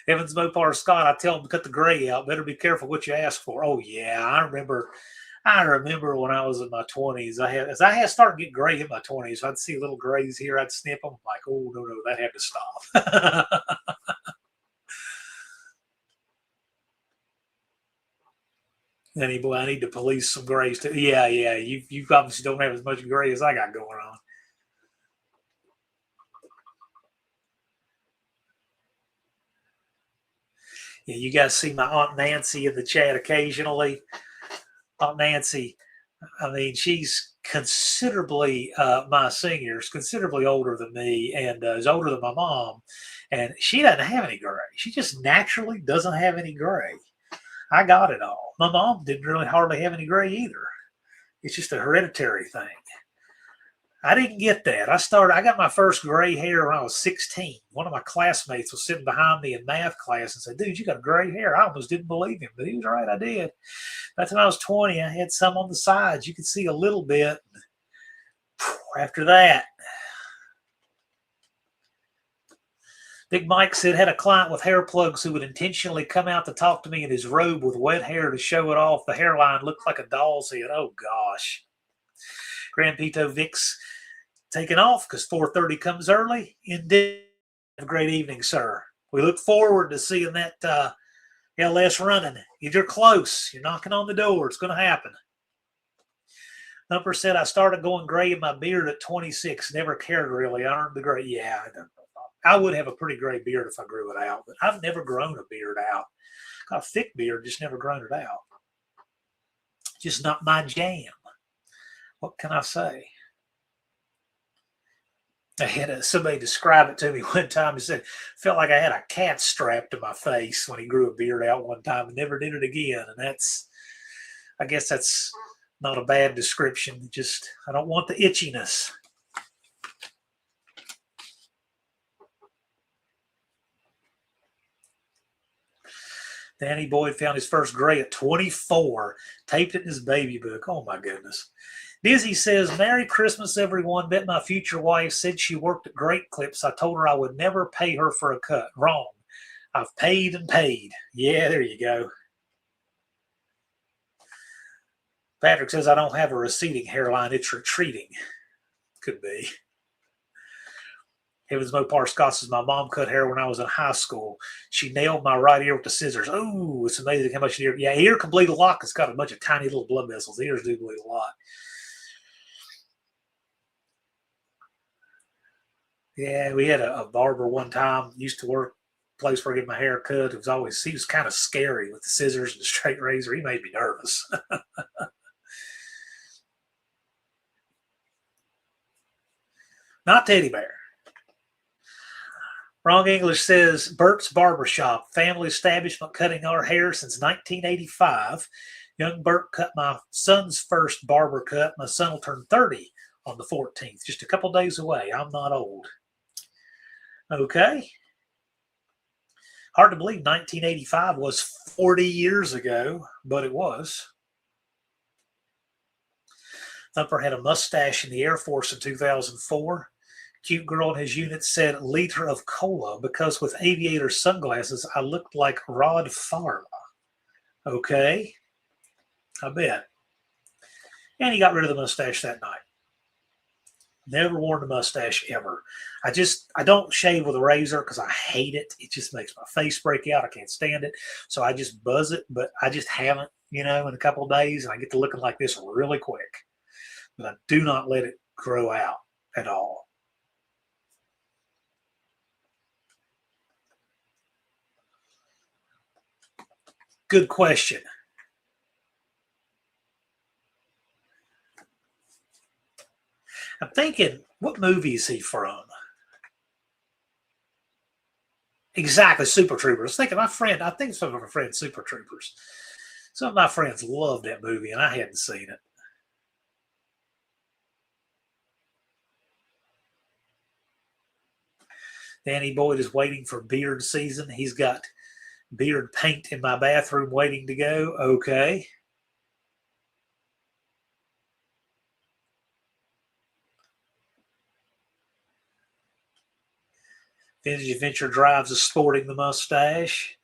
Evans Mopar Scott, I tell him to cut the gray out. Better be careful what you ask for. Oh, yeah. I remember when I was in my 20s. I had started getting gray in my 20s. I'd see little grays here. I'd snip them. I'm like, oh, no, that had to stop. Boy, I need to police some grays too. Yeah. You obviously don't have as much gray as I got going on. Yeah, you guys see my Aunt Nancy in the chat occasionally. Aunt Nancy, I mean, she's considerably my seniors, considerably older than me, and is older than my mom. And she doesn't have any gray. She just naturally doesn't have any gray. I got it all. My mom didn't really hardly have any gray either. It's just a hereditary thing. I didn't get that. I got my first gray hair when I was 16. One of my classmates was sitting behind me in math class and said, dude, you got gray hair. I almost didn't believe him, but he was right. I did. By the time I was 20, I had some on the sides. You could see a little bit. After that, Big Mike said, had a client with hair plugs who would intentionally come out to talk to me in his robe with wet hair to show it off. The hairline looked like a doll's head. Oh, gosh. Grandpito Vic's taking off because 4:30 comes early. Indeed. Have a great evening, sir. We look forward to seeing that LS running. You're close. You're knocking on the door. It's going to happen. Thumper said, I started going gray in my beard at 26. Never cared really. I earned the gray. Yeah, I would have a pretty gray beard if I grew it out, but I've never grown a beard out. Got a thick beard, just never grown it out. Just not my jam. What can I say? I had somebody describe it to me one time. He said, felt like I had a cat strapped to my face when he grew a beard out one time and never did it again. And I guess that's not a bad description. Just, I don't want the itchiness. Danny Boyd found his first gray at 24, taped it in his baby book. Oh, my goodness. Dizzy says, Merry Christmas, everyone. Met my future wife, said she worked at Great Clips. I told her I would never pay her for a cut. Wrong. I've paid and paid. Yeah, there you go. Patrick says, I don't have a receding hairline. It's retreating. Could be. Heavens Mopar Scott says, my mom cut hair when I was in high school. She nailed my right ear with the scissors. Oh, it's amazing how much ear. Yeah, ear can bleed a lot. It's got a bunch of tiny little blood vessels. Ears do bleed a lot. Yeah, we had a barber one time. Used to work place where I get my hair cut. He was kind of scary with the scissors and the straight razor. He made me nervous. Not Teddy Bear. Wrong English says, Bert's Barbershop, family establishment cutting our hair since 1985. Young Bert cut my son's first barber cut. My son will turn 30 on the 14th, just a couple days away. I'm not old. Okay. Hard to believe 1985 was 40 years ago, but it was. Thumper had a mustache in the Air Force in 2004. Cute girl in his unit said liter of cola because with aviator sunglasses, I looked like Rod Farla. Okay. I bet. And he got rid of the mustache that night. Never worn a mustache ever. I don't shave with a razor because I hate it. It just makes my face break out. I can't stand it. So I just buzz it, but I just haven't, in a couple of days, and I get to looking like this really quick. But I do not let it grow out at all. Good question. I'm thinking, what movie is he from? Exactly, Super Troopers. I was thinking I think some of my friends, Super Troopers. Some of my friends loved that movie, and I hadn't seen it. Danny Boyd is waiting for beard season. He's got beard paint in my bathroom waiting to go. Okay. Vintage Adventure drives is sporting the mustache.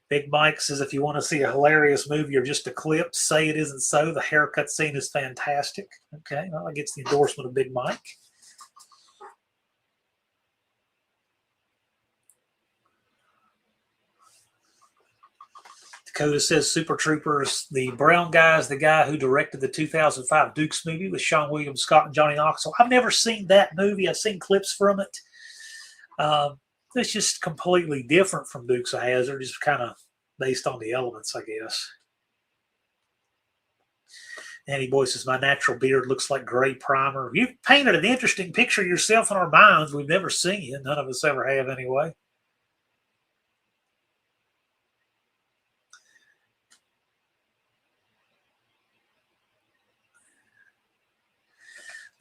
Big Mike says, if you want to see a hilarious movie or just a clip, say it isn't so. The haircut scene is fantastic. Okay, well, that gets the endorsement of Big Mike. Dakota says, Super Troopers, the brown guy is the guy who directed the 2005 Dukes movie with Sean William Scott and Johnny Knoxville. I've never seen that movie. I've seen clips from it. It's just completely different from Dukes of Hazzard, just kind of based on the elements, I guess. Annie Boy says, my natural beard looks like gray primer. You've painted an interesting picture of yourself in our minds. We've never seen you. None of us ever have anyway.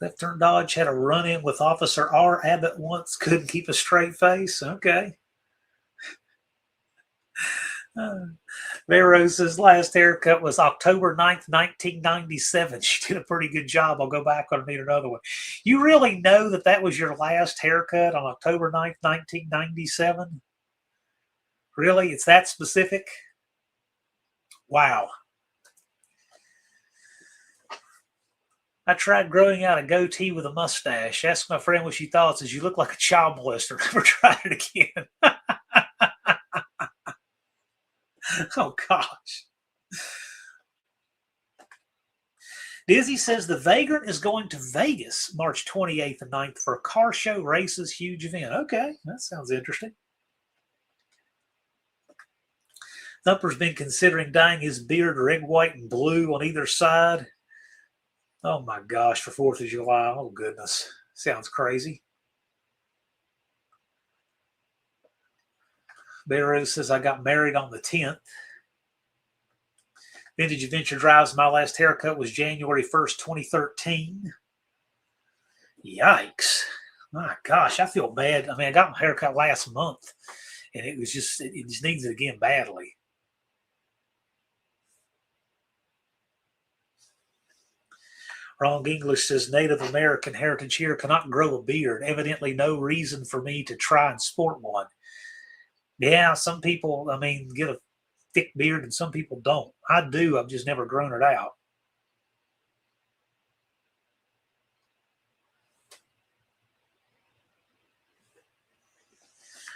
Left Turn Dodge had a run-in with Officer R. Abbott once. Couldn't keep a straight face. Okay. Verosa's last haircut was October 9th, 1997. She did a pretty good job. I'll go back when I need another one. You really know that was your last haircut on October 9th, 1997? Really? It's that specific? Wow. I tried growing out a goatee with a mustache. Asked my friend what she thought. Says, you look like a child molester. Never tried it again. Oh, gosh. Dizzy says the Vagrant is going to Vegas March 28th and 9th for a car show, races, huge event. Okay, that sounds interesting. Thumper's been considering dyeing his beard red, white, and blue on either side. Oh, my gosh, for 4th of July. Oh, goodness. Sounds crazy. Bearoo says, I got married on the 10th. Vintage Adventure Drives, my last haircut was January 1st, 2013. Yikes. My gosh, I feel bad. I mean, I got my haircut last month, and it just needs it again badly. Wrong English says, Native American heritage here, cannot grow a beard. Evidently no reason for me to try and sport one. Yeah, some people, I mean, get a thick beard and some people don't. I do. I've just never grown it out.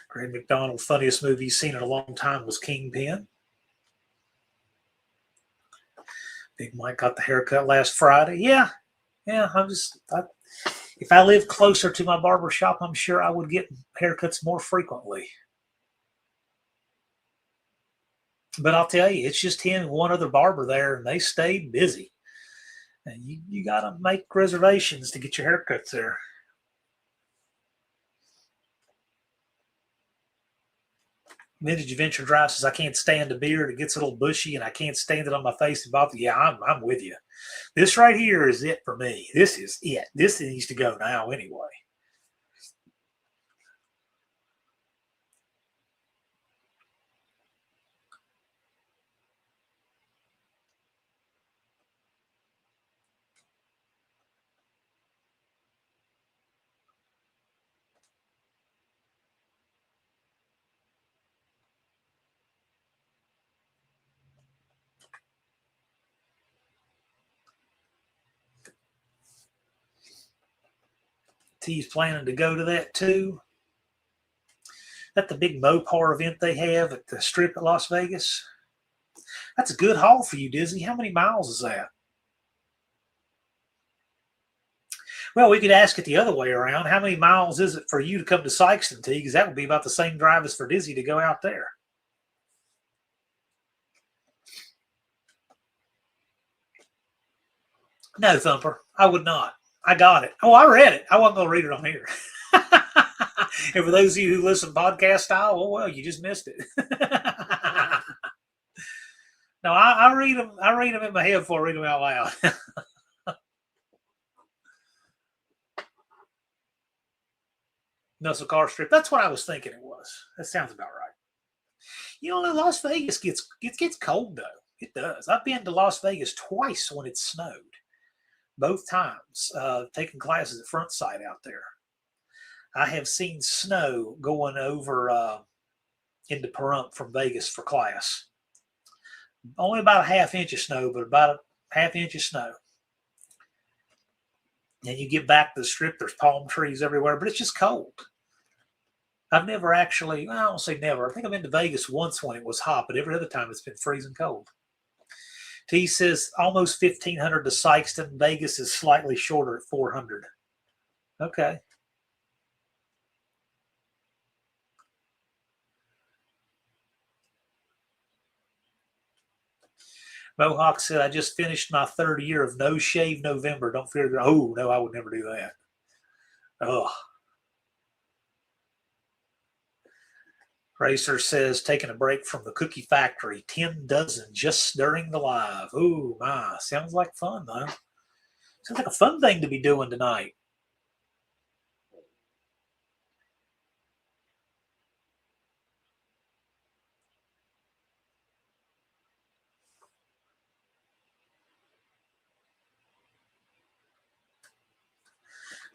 Greg McDonald, funniest movie he's seen in a long time was Kingpin. Big Mike got the haircut last Friday. Yeah. If I lived closer to my barber shop, I'm sure I would get haircuts more frequently. But I'll tell you, it's just him and one other barber there, and they stayed busy. And you got to make reservations to get your haircuts there. Vintage Adventure Drive says, I can't stand a beard. It gets a little bushy, and I can't stand it on my face. Yeah, I'm with you. This right here is it for me. This is it. This needs to go now anyway. T's planning to go to that too. That's the big Mopar event they have at the Strip at Las Vegas. That's a good haul for you, Dizzy. How many miles is that? Well, we could ask it the other way around. How many miles is it for you to come to Sykeston, T? Because that would be about the same drive as for Dizzy to go out there. No, Thumper, I would not. I got it. Oh, I read it. I wasn't going to read it on here. And for those of you who listen podcast style, oh, well, you just missed it. No, I read them. I read them in my head before I read them out loud. Muscle car strip. That's what I was thinking it was. That sounds about right. You know, Las Vegas gets cold though. It does. I've been to Las Vegas twice when it snowed. Both times, taking classes at Front Sight out there. I have seen snow going over into Pahrump from Vegas for class. Only about a half inch of snow, but about a half inch of snow. And you get back to the strip, there's palm trees everywhere, but it's just cold. I've never actually, I don't say never. I think I've been to Vegas once when it was hot, but every other time it's been freezing cold. T says almost 1,500 to Sykeston. Vegas is slightly shorter at 400. Okay. Mohawk said, I just finished my third year of no shave November. Don't fear. Oh, no, I would never do that. Oh. Racer says, taking a break from the cookie factory. 10 dozen just during the live. Ooh, my. Sounds like fun, though. Sounds like a fun thing to be doing tonight.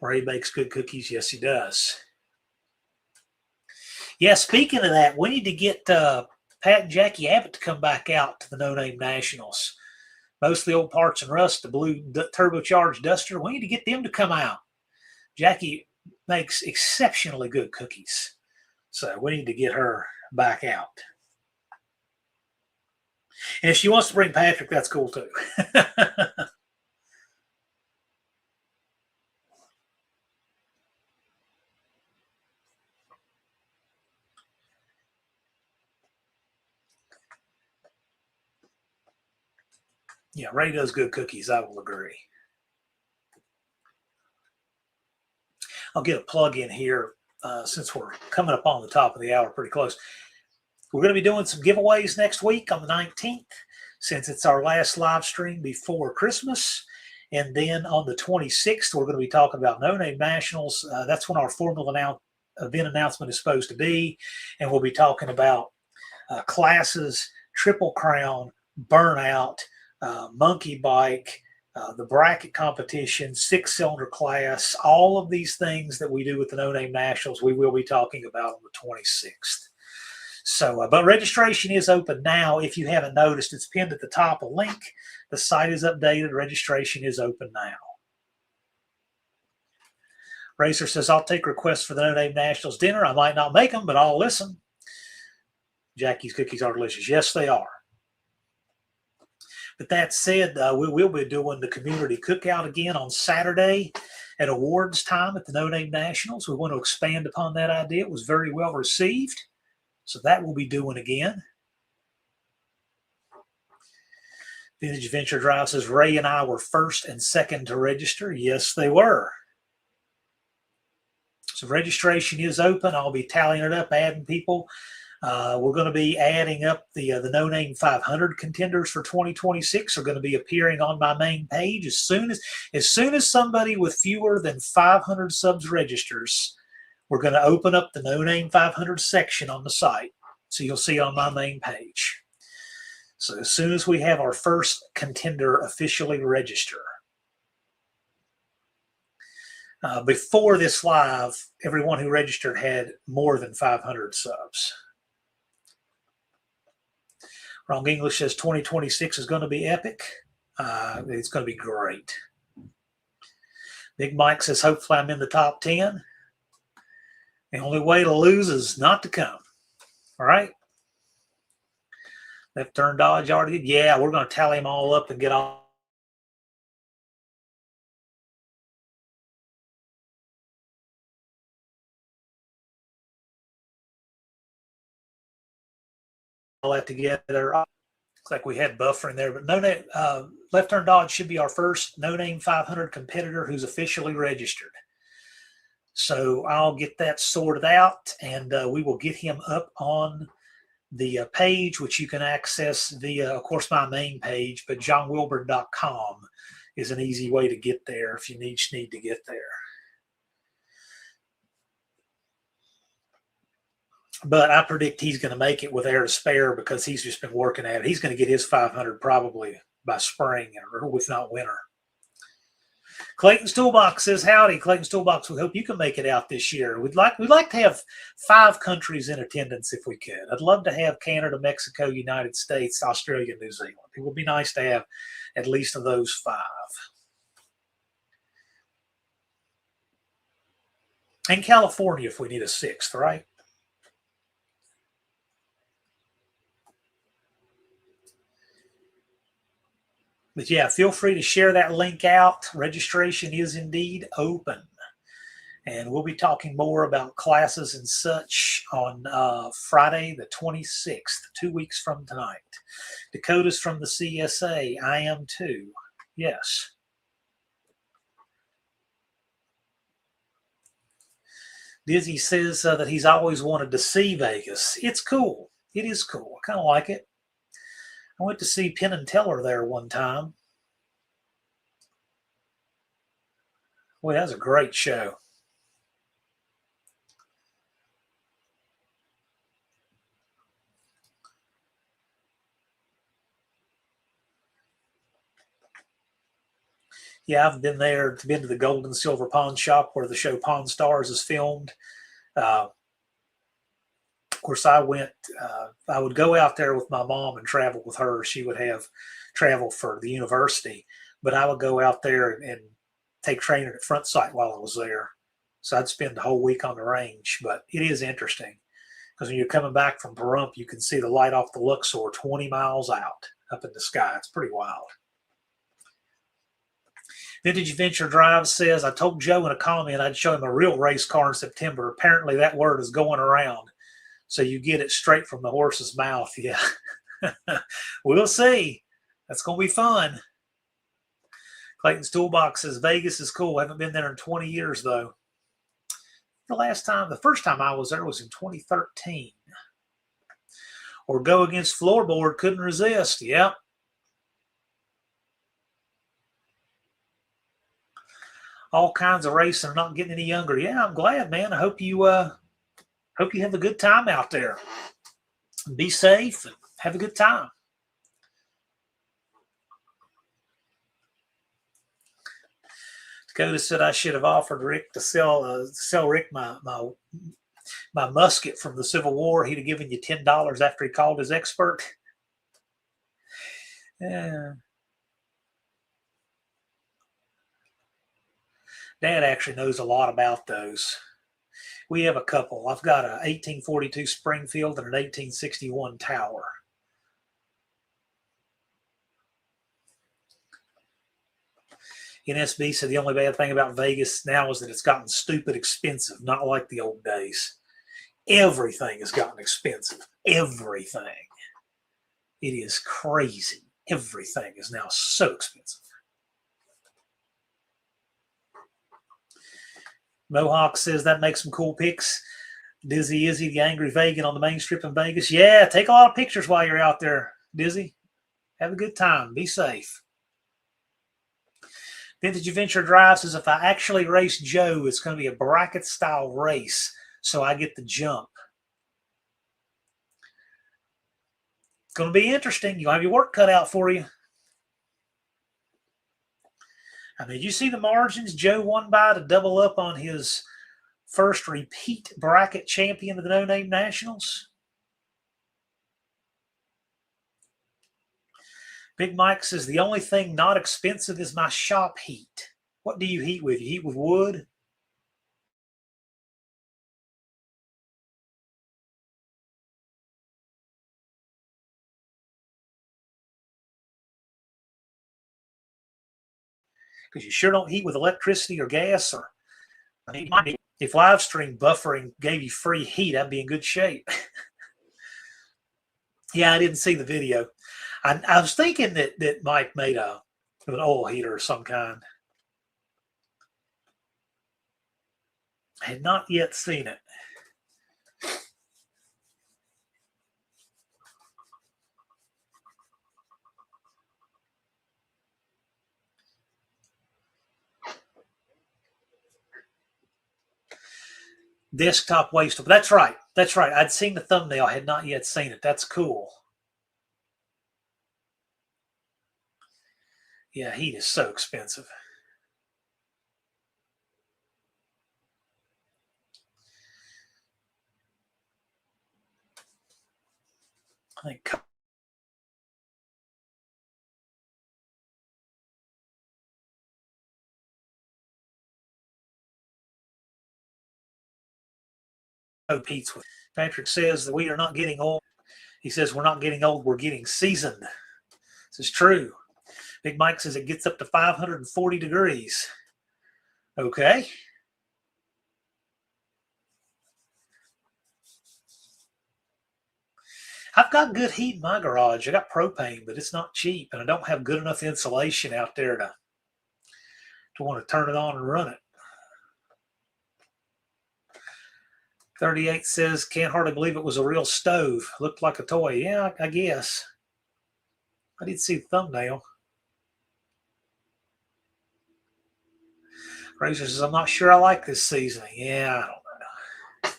Ray bakes good cookies. Yes, he does. Yeah, speaking of that, we need to get Pat and Jackie Abbott to come back out to the No Name Nationals. Mostly old parts and rust, the blue turbocharged duster. We need to get them to come out. Jackie makes exceptionally good cookies. So we need to get her back out. And if she wants to bring Patrick, that's cool too. Yeah, Ray does good cookies. I will agree. I'll get a plug in here since we're coming up on the top of the hour pretty close. We're going to be doing some giveaways next week on the 19th, since it's our last live stream before Christmas. And then on the 26th, we're going to be talking about No Name Nationals. That's when our formal event announcement is supposed to be. And we'll be talking about classes, Triple Crown, Burnout, Monkey Bike, the bracket competition, 6-cylinder class, all of these things that we do with the No Name Nationals, we will be talking about on the 26th. So, but registration is open now. If you haven't noticed, it's pinned at the top, a link. The site is updated. Registration is open now. Racer says, I'll take requests for the No Name Nationals dinner. I might not make them, but I'll listen. Jackie's cookies are delicious. Yes, they are. But that said, we will be doing the community cookout again on Saturday at awards time at the No Name Nationals. We want to expand upon that idea. It was very well received. So that we'll be doing again. Vintage Adventure Drive says, Ray and I were first and second to register. Yes, they were. So registration is open. I'll be tallying it up, adding people. We're going to be adding up the No Name 500 contenders for 2026 are going to be appearing on my main page as soon as somebody with fewer than 500 subs registers. We're going to open up the No Name 500 section on the site, so you'll see it on my main page. So as soon as we have our first contender officially register. Before this live, everyone who registered had more than 500 subs. Wrong English says 2026 is going to be epic. It's going to be great. Big Mike says, hopefully I'm in the top 10. The only way to lose is not to come. All right. Left turn dodge already did. Yeah, we're going to tally them all up and get all that together. Looks like we had buffering there, but left turn dodge should be our first No Name 500 competitor who's officially registered. So I'll get that sorted out, and we will get him up on the page, which you can access via, of course, my main page, but johnwilburn.com is an easy way to get there if you need to get there. But I predict he's going to make it with air to spare because he's just been working at it. He's going to get his 500 probably by spring or if not winter. Clayton's Toolbox says, howdy. Clayton's Toolbox, we hope you can make it out this year. We'd like to have 5 countries in attendance if we could. I'd love to have Canada, Mexico, United States, Australia, New Zealand. It would be nice to have at least of those 5. And California if we need a 6th, right? But yeah, feel free to share that link out. Registration is indeed open. And we'll be talking more about classes and such on Friday the 26th, 2 weeks from tonight. Dakota's from the CSA. I am too. Yes. Dizzy says that he's always wanted to see Vegas. It's cool. It is cool. I kind of like it. I went to see Penn and Teller there one time. Boy, that was a great show. Yeah, I've been there, been to the Gold and Silver Pawn Shop where the show Pawn Stars is filmed. Of course, I would go out there with my mom and travel with her. She would have travel for the university, but I would go out there and take training at Front Sight while I was there. So I'd spend the whole week on the range, but it is interesting because when you're coming back from Pahrump, you can see the light off the Luxor 20 miles out up in the sky. It's pretty wild. Vintage Adventure Drive says, I told Joe in a comment I'd show him a real race car in September. Apparently that word is going around. So you get it straight from the horse's mouth. Yeah. We'll see. That's going to be fun. Clayton's Toolbox says, Vegas is cool. I haven't been there in 20 years, though. The first time I was there was in 2013. or go against floorboard, couldn't resist. Yep. All kinds of racing, not getting any younger. Yeah, I'm glad, man. I hope you have a good time out there. Be safe and have a good time. Dakota said I should have offered Rick to sell Rick my musket from the Civil War. He'd have given you $10 after he called his expert. Yeah. Dad actually knows a lot about those. We have a couple. I've got a 1842 Springfield and an 1861 Tower. NSB said the only bad thing about Vegas now is that it's gotten stupid expensive, not like the old days. Everything has gotten expensive. Everything. It is crazy. Everything is now so expensive. Mohawk says that makes some cool pics. Dizzy Izzy, the angry vegan on the main strip in Vegas. Yeah, take a lot of pictures while you're out there, Dizzy. Have a good time. Be safe. Vintage Adventure Drive says if I actually race Joe, it's going to be a bracket-style race, so I get the jump. It's going to be interesting. You'll have your work cut out for you. I mean, did you see the margins Joe won by to double up on his first repeat bracket champion of the No Name Nationals? Big Mike says the only thing not expensive is my shop heat. What do you heat with? You heat with wood? Because you sure don't heat with electricity or gas. Or I mean, if live stream buffering gave you free heat, I'd be in good shape. Yeah, I didn't see the video. I was thinking that Mike made an oil heater of some kind. I had not yet seen it. Desktop wasteful. That's right. That's right. I'd seen the thumbnail. I had not yet seen it. That's cool. Yeah, heat is so expensive. I think Pete's with Patrick says that we are not getting old. He says we're not getting old, we're getting seasoned. This is true. Big Mike says it gets up to 540 degrees. Okay. I've got good heat in my garage. I got propane, but it's not cheap, and I don't have good enough insulation out there to want to turn it on and run it. 38 says, can't hardly believe it was a real stove. Looked like a toy. Yeah, I guess. I did see the thumbnail. Razor says, I'm not sure I like this seasoning. Yeah, I don't know.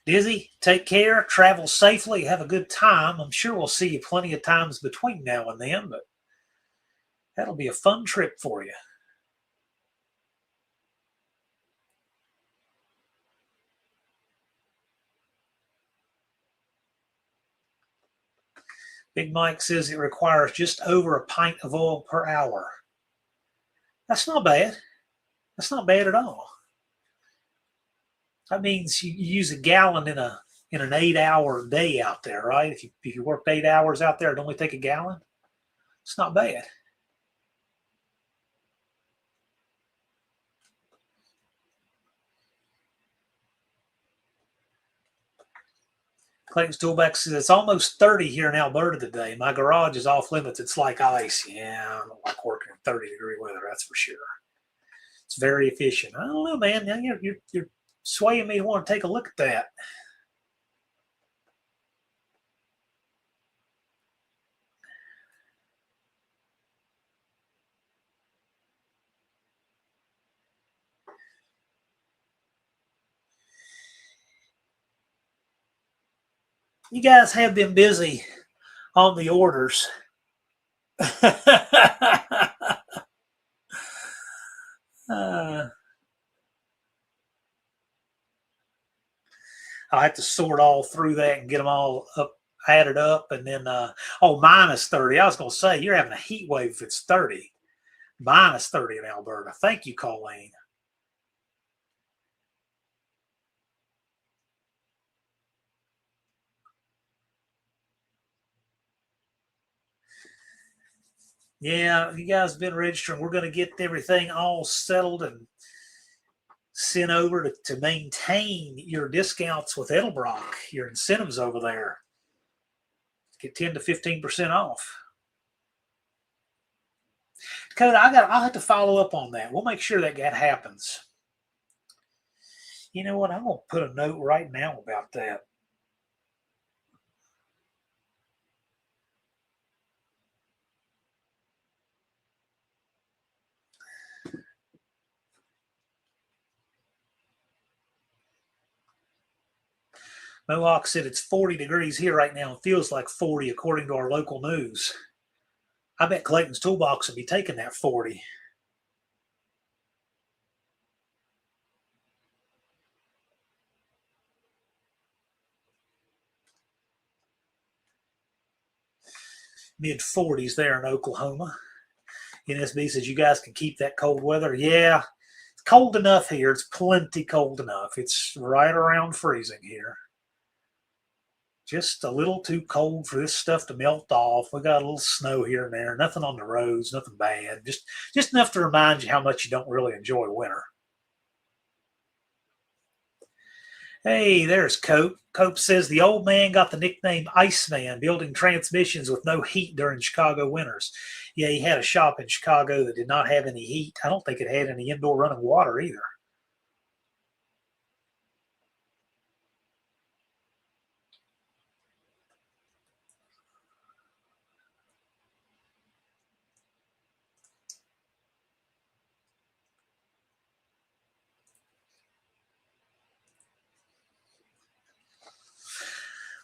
Dizzy, take care, travel safely, have a good time. I'm sure we'll see you plenty of times between now and then, but that'll be a fun trip for you. Big Mike says it requires just over a pint of oil per hour. That's not bad. That's not bad at all. That means you use a gallon in an 8-hour day out there, right? If you worked 8 hours out there, it'd only take a gallon. It's not bad. Clayton's Toolback says it's almost 30 here in Alberta today. My garage is off limits. It's like ice. Yeah, I don't like working in 30-degree weather, that's for sure. It's It's very efficient. I don't know, man. Now you're swaying me to want to take a look at that. You guys have been busy on the orders. I'll have to sort all through that and get them all added up. And then, minus 30. I was going to say, you're having a heat wave if it's 30. Minus 30 in Alberta. Thank you, Colleen. Yeah, you guys have been registering. We're going to get everything all settled and sent over to maintain your discounts with Edelbrock, your incentives over there. Get 10 to 15% off. Dakota, I'll have to follow up on that. We'll make sure that happens. You know what? I'm going to put a note right now about that. Mohawk said it's 40 degrees here right now and feels like 40 according to our local news. I bet Clayton's Toolbox will be taking that 40. Mid-40s there in Oklahoma. NSB says you guys can keep that cold weather. Yeah, it's cold enough here. It's plenty cold enough. It's right around freezing here. Just a little too cold for this stuff to melt off. We got a little snow here and there. Nothing on the roads, nothing bad. Just enough to remind you how much you don't really enjoy winter. Hey, there's Cope. Cope says the old man got the nickname Iceman, building transmissions with no heat during Chicago winters. Yeah, he had a shop in Chicago that did not have any heat. I don't think it had any indoor running water either.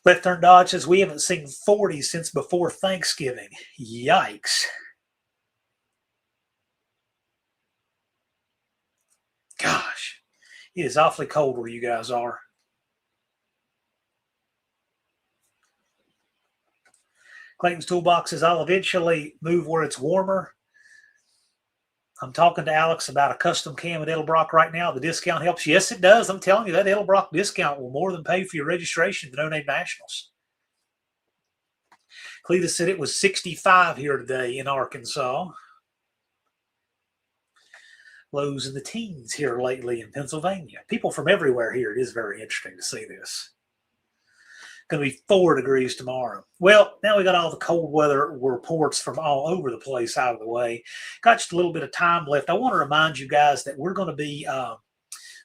Left Turn Dodge says we haven't seen 40 since before Thanksgiving. Yikes. Gosh, it is awfully cold where you guys are. Clayton's Toolbox says I'll eventually move where it's warmer. I'm talking to Alex about a custom cam at Edelbrock right now. The discount helps. Yes, it does. I'm telling you, that Edelbrock discount will more than pay for your registration at the No Name Nationals. Cletus said it was 65 here today in Arkansas. Lows in the teens here lately in Pennsylvania. People from everywhere here. It is very interesting to see this. Going to be 4 degrees tomorrow. Well, now we got all the cold weather reports from all over the place out of the way. Got just a little bit of time left. I want to remind you guys that we're going to be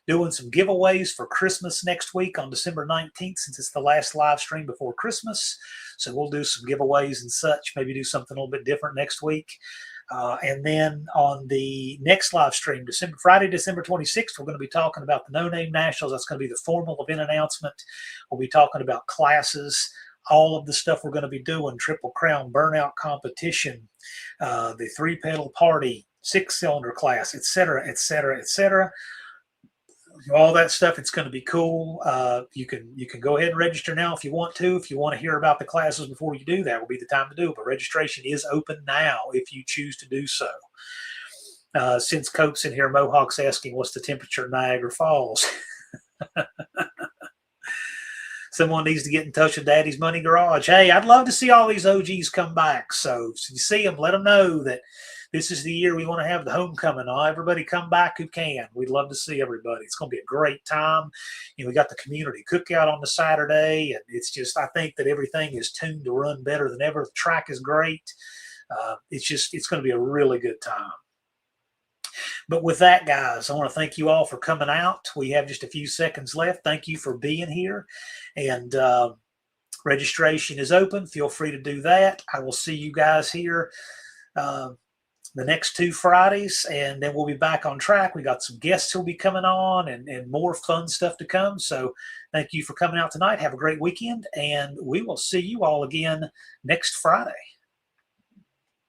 doing some giveaways for Christmas next week on December 19th, since it's the last live stream before Christmas. So we'll do some giveaways and such, maybe do something a little bit different next week. And then on the next live stream, Friday, December 26th, we're going to be talking about the No Name Nationals. That's going to be the formal event announcement. We'll be talking about classes, all of the stuff we're going to be doing, Triple Crown, Burnout Competition, the 3-pedal party, 6-cylinder class, et cetera, et cetera, et cetera. All that stuff. It's going to be cool. You can go ahead and register now if you want to. If you want to hear about the classes before you do, that will be the time to do it. But registration is open now if you choose to do so. Since Cope's in here, Mohawk's asking what's the temperature in Niagara Falls. Someone needs to get in touch with Daddy's Money Garage. Hey, I'd love to see all these OGs come back. So if you see them, let them know that this is the year we want to have the homecoming. Everybody come back who can. We'd love to see everybody. It's going to be a great time. We got the community cookout on the Saturday, and it's just, I think that everything is tuned to run better than ever. The track is great. It's going to be a really good time. But with that, guys, I want to thank you all for coming out. We have just a few seconds left. Thank you for being here. And registration is open. Feel free to do that. I will see you guys here the next 2 Fridays, and then we'll be back on track. We got some guests who'll be coming on and more fun stuff to come. So thank you for coming out tonight. Have a great weekend, and we will see you all again next Friday.